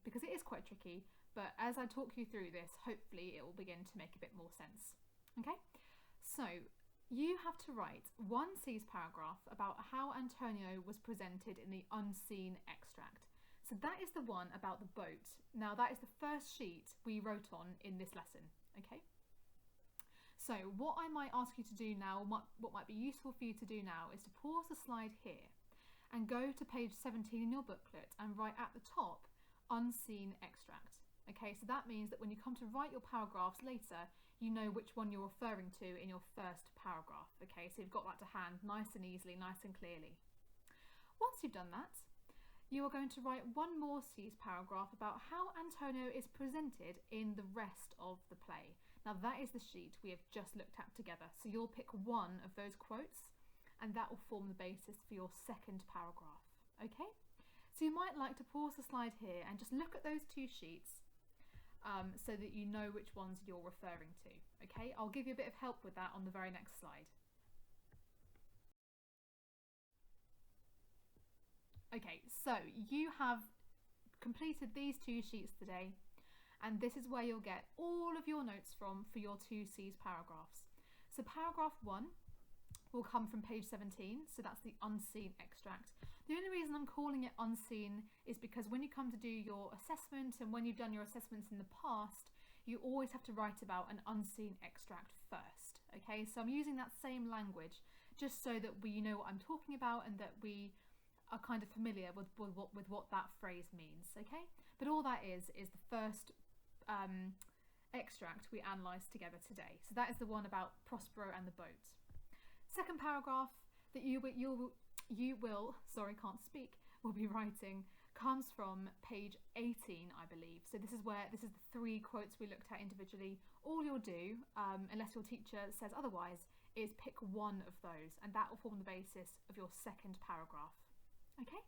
S1: because it is quite tricky, but as I talk you through this, hopefully it will begin to make a bit more sense, okay? So you have to write 1 seized paragraph about how Antonio was presented in the unseen extract. So that is the one about the boat. Now that is the first sheet we wrote on in this lesson, okay? So what I might ask you to do now, what might be useful for you to do now, is to pause the slide here and go to page 17 in your booklet and write at the top, unseen extract. Okay, so that means that when you come to write your paragraphs later, you know which one you're referring to in your first paragraph. Okay, so you've got that to hand nice and easily, nice and clearly. Once you've done that, you are going to write 1 more seized paragraph about how Antonio is presented in the rest of the play. Now that is the sheet we have just looked at together. So you'll pick 1 of those quotes, and that will form the basis for your second paragraph. Okay, so you might like to pause the slide here and just look at those 2 sheets, so that you know which ones you're referring to. Okay, I'll give you a bit of help with that on the very next slide. Okay, so you have completed these 2 sheets today, and this is where you'll get all of your notes from for your 2C's paragraphs. So paragraph 1 will come from page 17, so that's the unseen extract. The only reason I'm calling it unseen is because when you come to do your assessment, and when you've done your assessments in the past, you always have to write about an unseen extract first. Okay, so I'm using that same language just so that we know what I'm talking about and that we are kind of familiar with what that phrase means. Okay, but all that is the first extract we analysed together today. So that is the one about Prospero and the boat. Second paragraph that you will be writing comes from page 18, I believe. So this is the 3 quotes we looked at individually. All you'll do, unless your teacher says otherwise, is pick one of those, and that will form the basis of your second paragraph. Okay?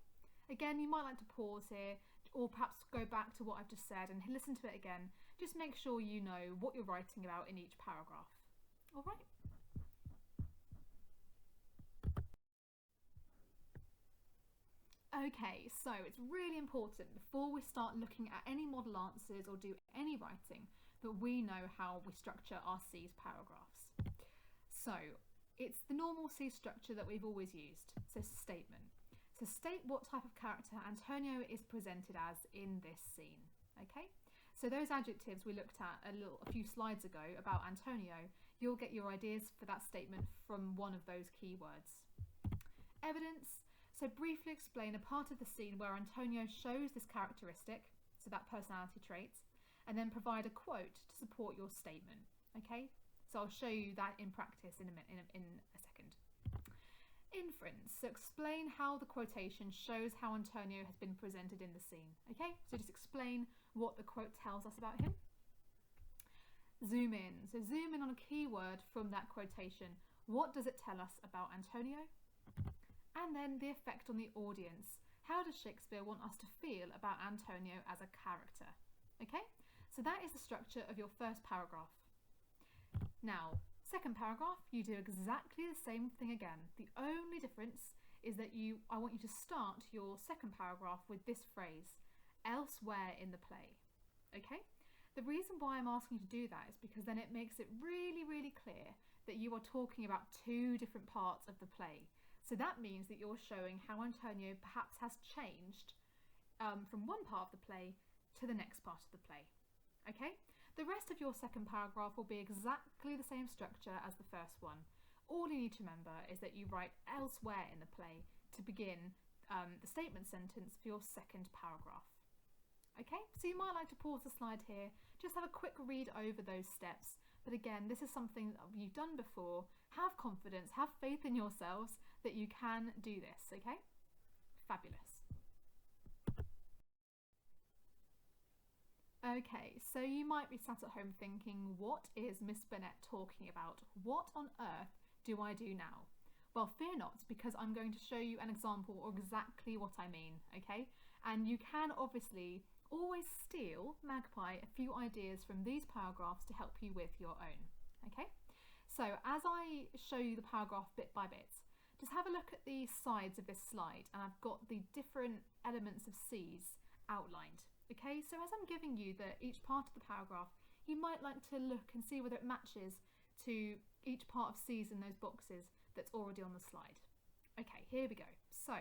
S1: Again, you might like to pause here, or perhaps go back to what I've just said and listen to it again. Just make sure you know what you're writing about in each paragraph. All right? Okay, so it's really important before we start looking at any model answers or do any writing that we know how we structure our C's paragraphs. So it's the normal C structure that we've always used. So statement. So state what type of character Antonio is presented as in this scene. Okay, so those adjectives we looked at a few slides ago about Antonio, you'll get your ideas for that statement from one of those keywords. Evidence. So briefly explain a part of the scene where Antonio shows this characteristic, so that personality trait, and then provide a quote to support your statement. Okay, so I'll show you that in practice in a second. Inference. So explain how the quotation shows how Antonio has been presented in the scene. Okay, so just explain what the quote tells us about him. Zoom in. So zoom in on a keyword from that quotation. What does it tell us about Antonio? And then the effect on the audience. How does Shakespeare want us to feel about Antonio as a character? Okay, so that is the structure of your first paragraph. Now, second paragraph, you do exactly the same thing again. The only difference is that I want you to start your second paragraph with this phrase, elsewhere in the play. Okay, the reason why I'm asking you to do that is because then it makes it really, really clear that you are talking about 2 different parts of the play. So that means that you're showing how Antonio perhaps has changed from one part of the play to the next part of the play. Okay? The rest of your second paragraph will be exactly the same structure as the first one. All you need to remember is that you write elsewhere in the play to begin the statement sentence for your second paragraph. Okay? So you might like to pause the slide here, just have a quick read over those steps. But again, this is something that you've done before. Have confidence, have faith in yourselves that you can do this, okay? Fabulous. Okay, so you might be sat at home thinking, what is Miss Burnett talking about? What on earth do I do now? Well, fear not, because I'm going to show you an example of exactly what I mean, okay? And you can obviously always magpie a few ideas from these paragraphs to help you with your own, okay? So as I show you the paragraph bit by bit, just have a look at the sides of this slide, and I've got the different elements of C's outlined. Okay, so as I'm giving you each part of the paragraph, you might like to look and see whether it matches to each part of C's in those boxes that's already on the slide. Okay, here we go. So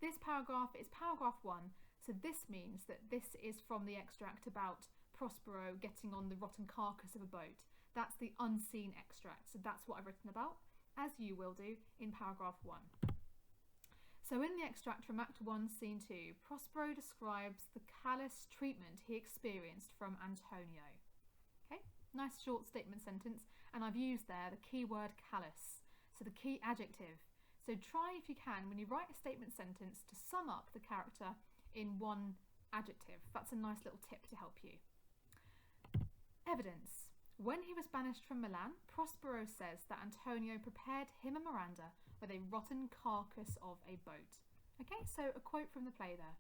S1: this paragraph is paragraph 1, so this means that this is from the extract about Prospero getting on the rotten carcass of a boat. That's the unseen extract, so that's what I've written about, as you will do in paragraph 1. So in the extract from Act 1, Scene 2, Prospero describes the callous treatment he experienced from Antonio. Okay, nice short statement sentence, and I've used there the key word callous, so the key adjective. So try if you can, when you write a statement sentence, to sum up the character in one adjective. That's a nice little tip to help you. Evidence. When he was banished from Milan, Prospero says that Antonio prepared him and Miranda with a rotten carcass of a boat. Okay, so a quote from the play there.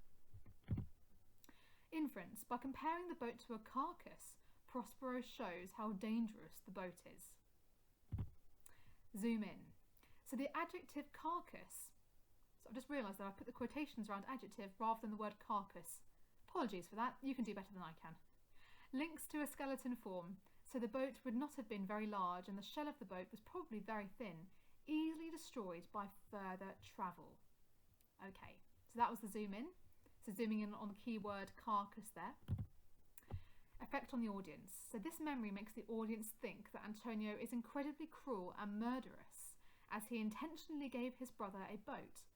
S1: Inference. By comparing the boat to a carcass, Prospero shows how dangerous the boat is. Zoom in. So the adjective carcass, I've just realised that I put the quotations around adjective rather than the word carcass. Apologies for that, you can do better than I can. Links to a skeleton form, so the boat would not have been very large and the shell of the boat was probably very thin, easily destroyed by further travel. Okay, so that was the zoom in. So zooming in on the keyword carcass there. Effect on the audience. So this memory makes the audience think that Antonio is incredibly cruel and murderous, as he intentionally gave his brother a boat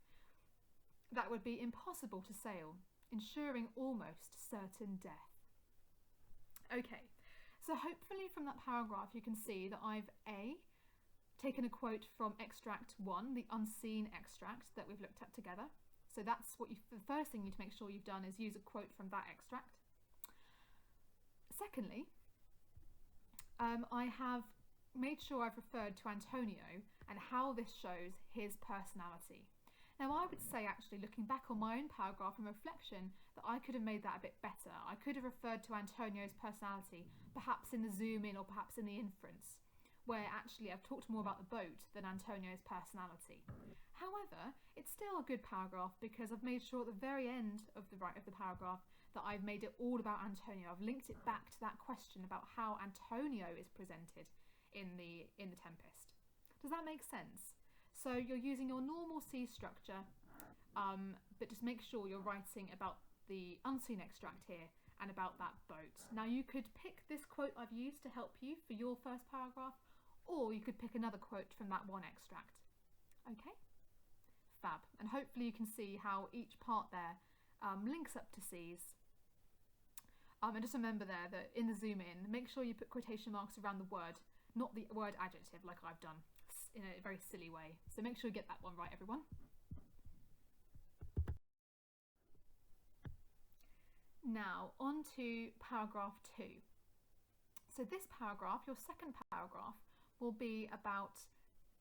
S1: that would be impossible to sail, ensuring almost certain death. Okay, so hopefully from that paragraph you can see that I've A, taken a quote from extract 1, the unseen extract that we've looked at together. So that's what the first thing you need to make sure you've done is use a quote from that extract. Secondly, I have made sure I've referred to Antonio and how this shows his personality. Now I would say, actually, looking back on my own paragraph and reflection, that I could have made that a bit better. I could have referred to Antonio's personality, perhaps in the zoom in or perhaps in the inference, where actually I've talked more about the boat than Antonio's personality. However, it's still a good paragraph because I've made sure at the very end of the paragraph that I've made it all about Antonio. I've linked it back to that question about how Antonio is presented in the Tempest. Does that make sense? So you're using your normal C structure, but just make sure you're writing about the unseen extract here and about that boat. Now you could pick this quote I've used to help you for your first paragraph, or you could pick another quote from that one extract. Okay? Fab. And hopefully you can see how each part there links up to C's. And just remember there that in the zoom in, make sure you put quotation marks around the word, not the word adjective like I've done in a very silly way. So make sure you get that one right, everyone. Now on to paragraph 2. So this paragraph, your second paragraph, will be about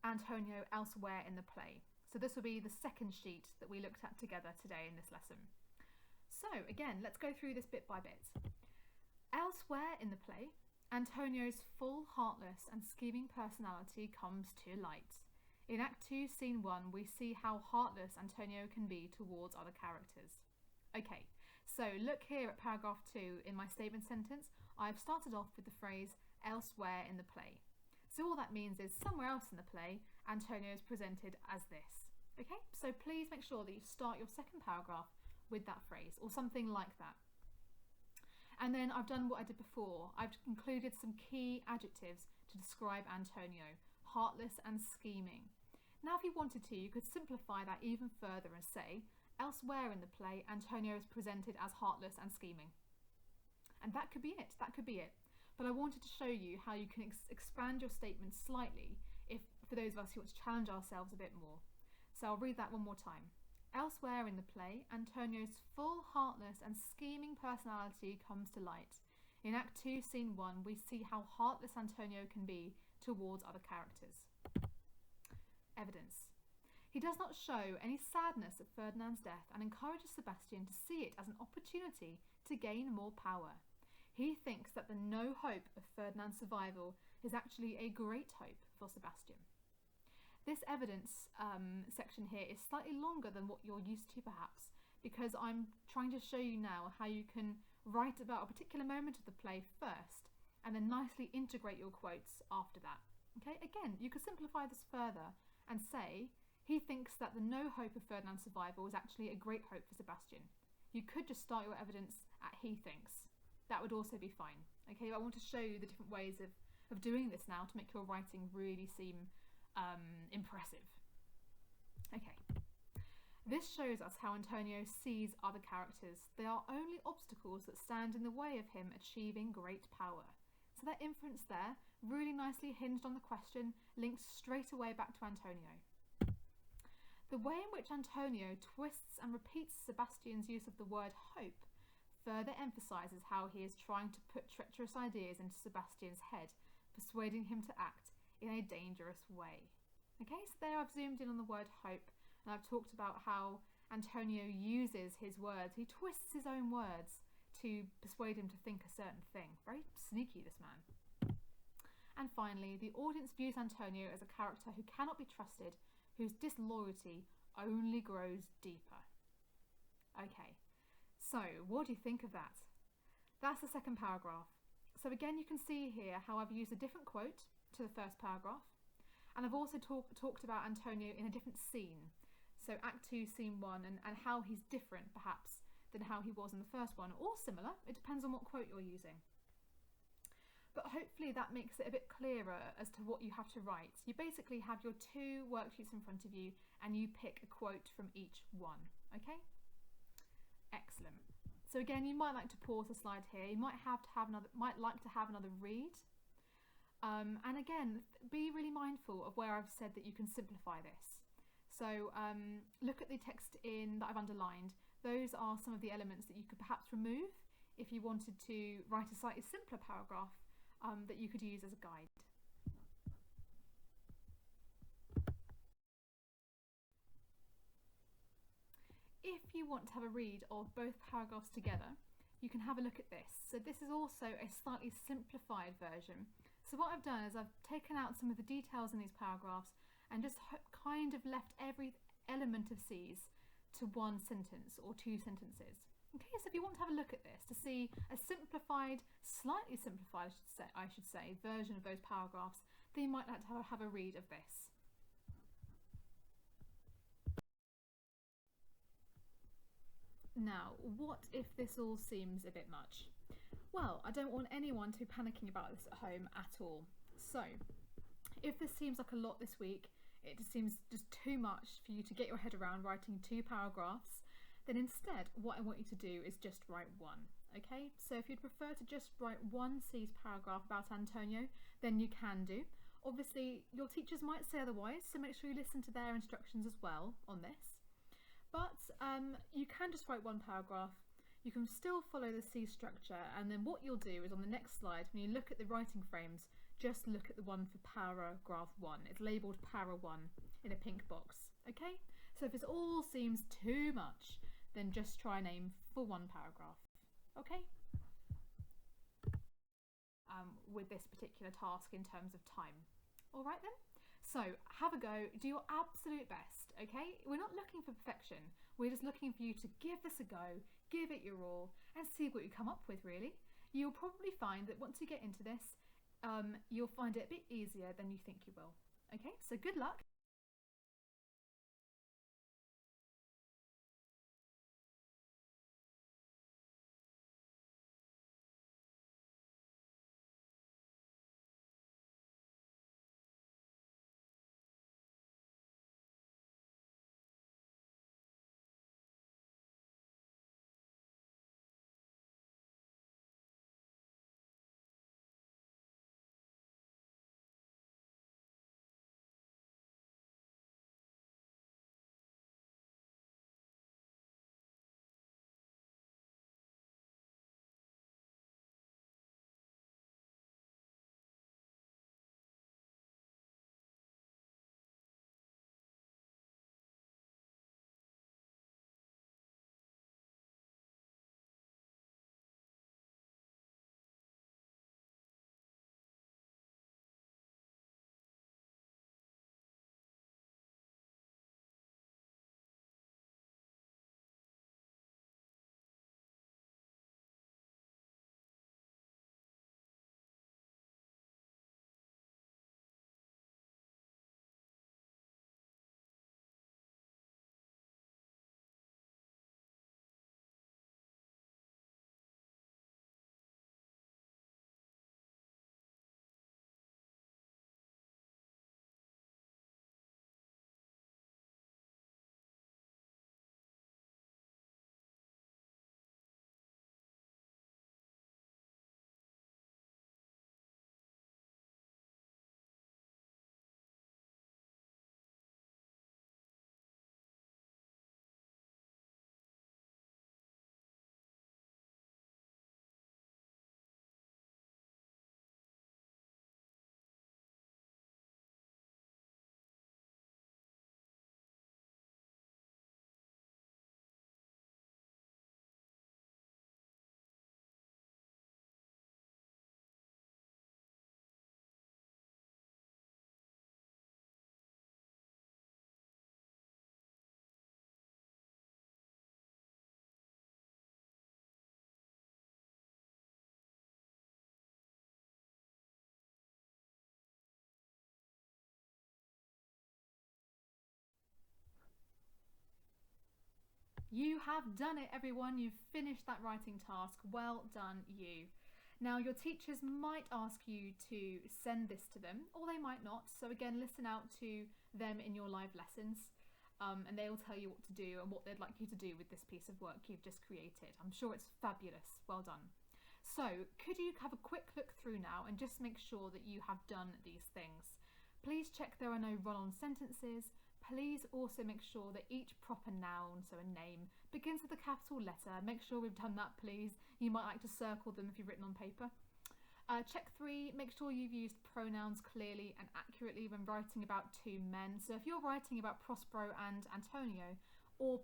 S1: Antonio elsewhere in the play. So this will be the second sheet that we looked at together today in this lesson. So again, let's go through this bit by bit. Elsewhere in the play, Antonio's full, heartless and scheming personality comes to light. In Act 2, Scene 1, we see how heartless Antonio can be towards other characters. Okay, so look here at paragraph 2 in my statement sentence. I've started off with the phrase elsewhere in the play. So all that means is somewhere else in the play, Antonio is presented as this. Okay, so please make sure that you start your second paragraph with that phrase or something like that. And then I've done what I did before. I've included some key adjectives to describe Antonio, heartless and scheming. Now if you wanted to, you could simplify that even further and say, elsewhere in the play, Antonio is presented as heartless and scheming. And that could be it, But I wanted to show you how you can expand your statement slightly for those of us who want to challenge ourselves a bit more. So I'll read that one more time. Elsewhere in the play, Antonio's full, heartless and scheming personality comes to light. In Act 2, Scene 1, we see how heartless Antonio can be towards other characters. Evidence. He does not show any sadness at Ferdinand's death and encourages Sebastian to see it as an opportunity to gain more power. He thinks that the no hope of Ferdinand's survival is actually a great hope for Sebastian. This evidence section here is slightly longer than what you're used to perhaps, because I'm trying to show you now how you can write about a particular moment of the play first and then nicely integrate your quotes after that. Okay, again, you could simplify this further and say, he thinks that the no hope of Ferdinand's survival is actually a great hope for Sebastian. You could just start your evidence at he thinks. That would also be fine. Okay, I want to show you the different ways of doing this now to make your writing really seem impressive. Okay. This shows us how Antonio sees other characters. They are only obstacles that stand in the way of him achieving great power. So that inference there, really nicely hinged on the question, links straight away back to Antonio. The way in which Antonio twists and repeats Sebastian's use of the word hope further emphasises how he is trying to put treacherous ideas into Sebastian's head, persuading him to act in a dangerous way. Okay, so there I've zoomed in on the word hope, and I've talked about how Antonio uses his words. He twists his own words to persuade him to think a certain thing. Very sneaky, this man. And finally, the audience views Antonio as a character who cannot be trusted, whose disloyalty only grows deeper. Okay, so what do you think of that? That's the second paragraph. So again, you can see here how I've used a different quote to the first paragraph, and I've also talked about Antonio in a different scene. So Act 2, Scene 1, and how he's different perhaps than how he was in the first one, or similar. It depends on what quote you're using. But hopefully that makes it a bit clearer as to what you have to write. You basically have your two worksheets in front of you and you pick a quote from each one, okay? Excellent. So again, you might like to pause the slide here. You might like to have another read. And again, be really mindful of where I've said that you can simplify this. So look at the text that I've underlined. Those are some of the elements that you could perhaps remove if you wanted to write a slightly simpler paragraph that you could use as a guide. If you want to have a read of both paragraphs together, you can have a look at this. So this is also a slightly simplified version. So what I've done is I've taken out some of the details in these paragraphs and just kind of left every element of C's to one sentence or two sentences. Okay, so if you want to have a look at this to see a simplified, slightly simplified, I should say, version of those paragraphs, then you might like to have a read of this. Now, what if this all seems a bit much? Well, I don't want anyone to be panicking about this at home at all. So, if this seems like a lot this week, it just seems just too much for you to get your head around writing 2 paragraphs, then instead what I want you to do is just write one. Okay, so if you'd prefer to just write one C's paragraph about Antonio, then you can do. Obviously, your teachers might say otherwise, so make sure you listen to their instructions as well on this. But you can just write one paragraph. You can still follow the C structure, and then what you'll do is on the next slide, when you look at the writing frames, just look at the one for paragraph 1. It's labelled para 1 in a pink box. Okay, so if it all seems too much, then just try and aim for one paragraph. Okay, with this particular task in terms of time. All right then. So have a go, do your absolute best, okay? We're not looking for perfection, we're just looking for you to give this a go, give it your all, and see what you come up with, really. You'll probably find that once you get into this, you'll find it a bit easier than you think you will. Okay, so good luck. You have done it, everyone. You've finished that writing task. Well done, you. Now, your teachers might ask you to send this to them, or they might not. So again, listen out to them in your live lessons, and they'll tell you what to do and what they'd like you to do with this piece of work you've just created. I'm sure it's fabulous. Well done. So could you have a quick look through now and just make sure that you have done these things? Please check there are no run-on sentences. Please also make sure that each proper noun, so a name, begins with a capital letter. Make sure we've done that, please. You might like to circle them if you've written on paper. Check 3, make sure you've used pronouns clearly and accurately when writing about two men. So if you're writing about Prospero and Antonio, or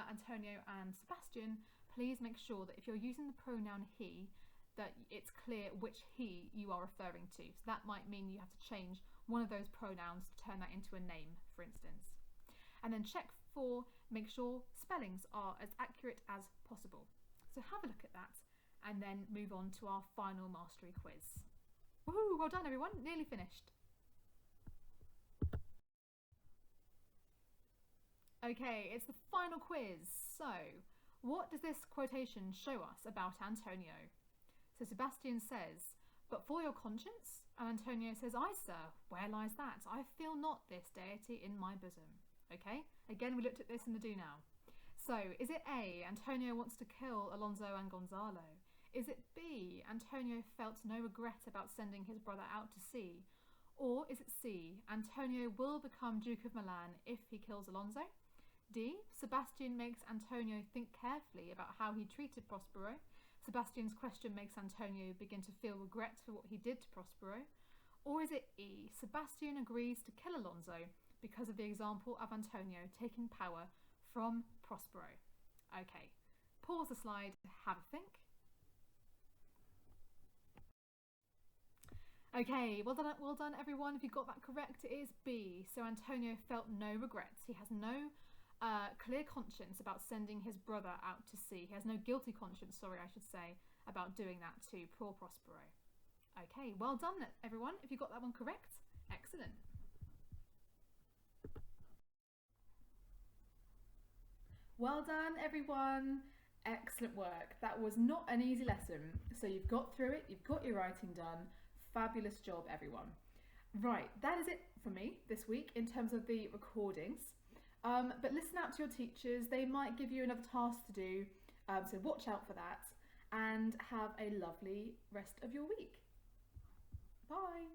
S1: Antonio and Sebastian, please make sure that if you're using the pronoun he, that it's clear which he you are referring to. So that might mean you have to change one of those pronouns to turn that into a name, for instance. And then check 4, make sure spellings are as accurate as possible. So have a look at that and then move on to our final mastery quiz. Woohoo, well done everyone, nearly finished. Okay, it's the final quiz. So, what does this quotation show us about Antonio? So Sebastian says, "But for your conscience?" And Antonio says, "Aye, sir, where lies that? I feel not this deity in my bosom." Okay, again we looked at this in the do now. So is it A, Antonio wants to kill Alonso and Gonzalo? Is it B, Antonio felt no regret about sending his brother out to sea? Or is it C, Antonio will become Duke of Milan if he kills Alonso? D, Sebastian makes Antonio think carefully about how he treated Prospero. Sebastian's question makes Antonio begin to feel regret for what he did to Prospero. Or is it E, Sebastian agrees to kill Alonso because of the example of Antonio taking power from Prospero? Okay, pause the slide, have a think. Okay, well done everyone. If you got that correct, it is B. So Antonio felt no regrets. He has no clear conscience about sending his brother out to sea. He has no guilty conscience, sorry, I should say, about doing that to poor Prospero. Okay, well done everyone. If you got that one correct, excellent. Well done everyone. Excellent work. That was not an easy lesson. So you've got through it, you've got your writing done. Fabulous job everyone. Right, that is it for me this week in terms of the recordings. But listen out to your teachers. They might give you another task to do, so watch out for that and have a lovely rest of your week. Bye.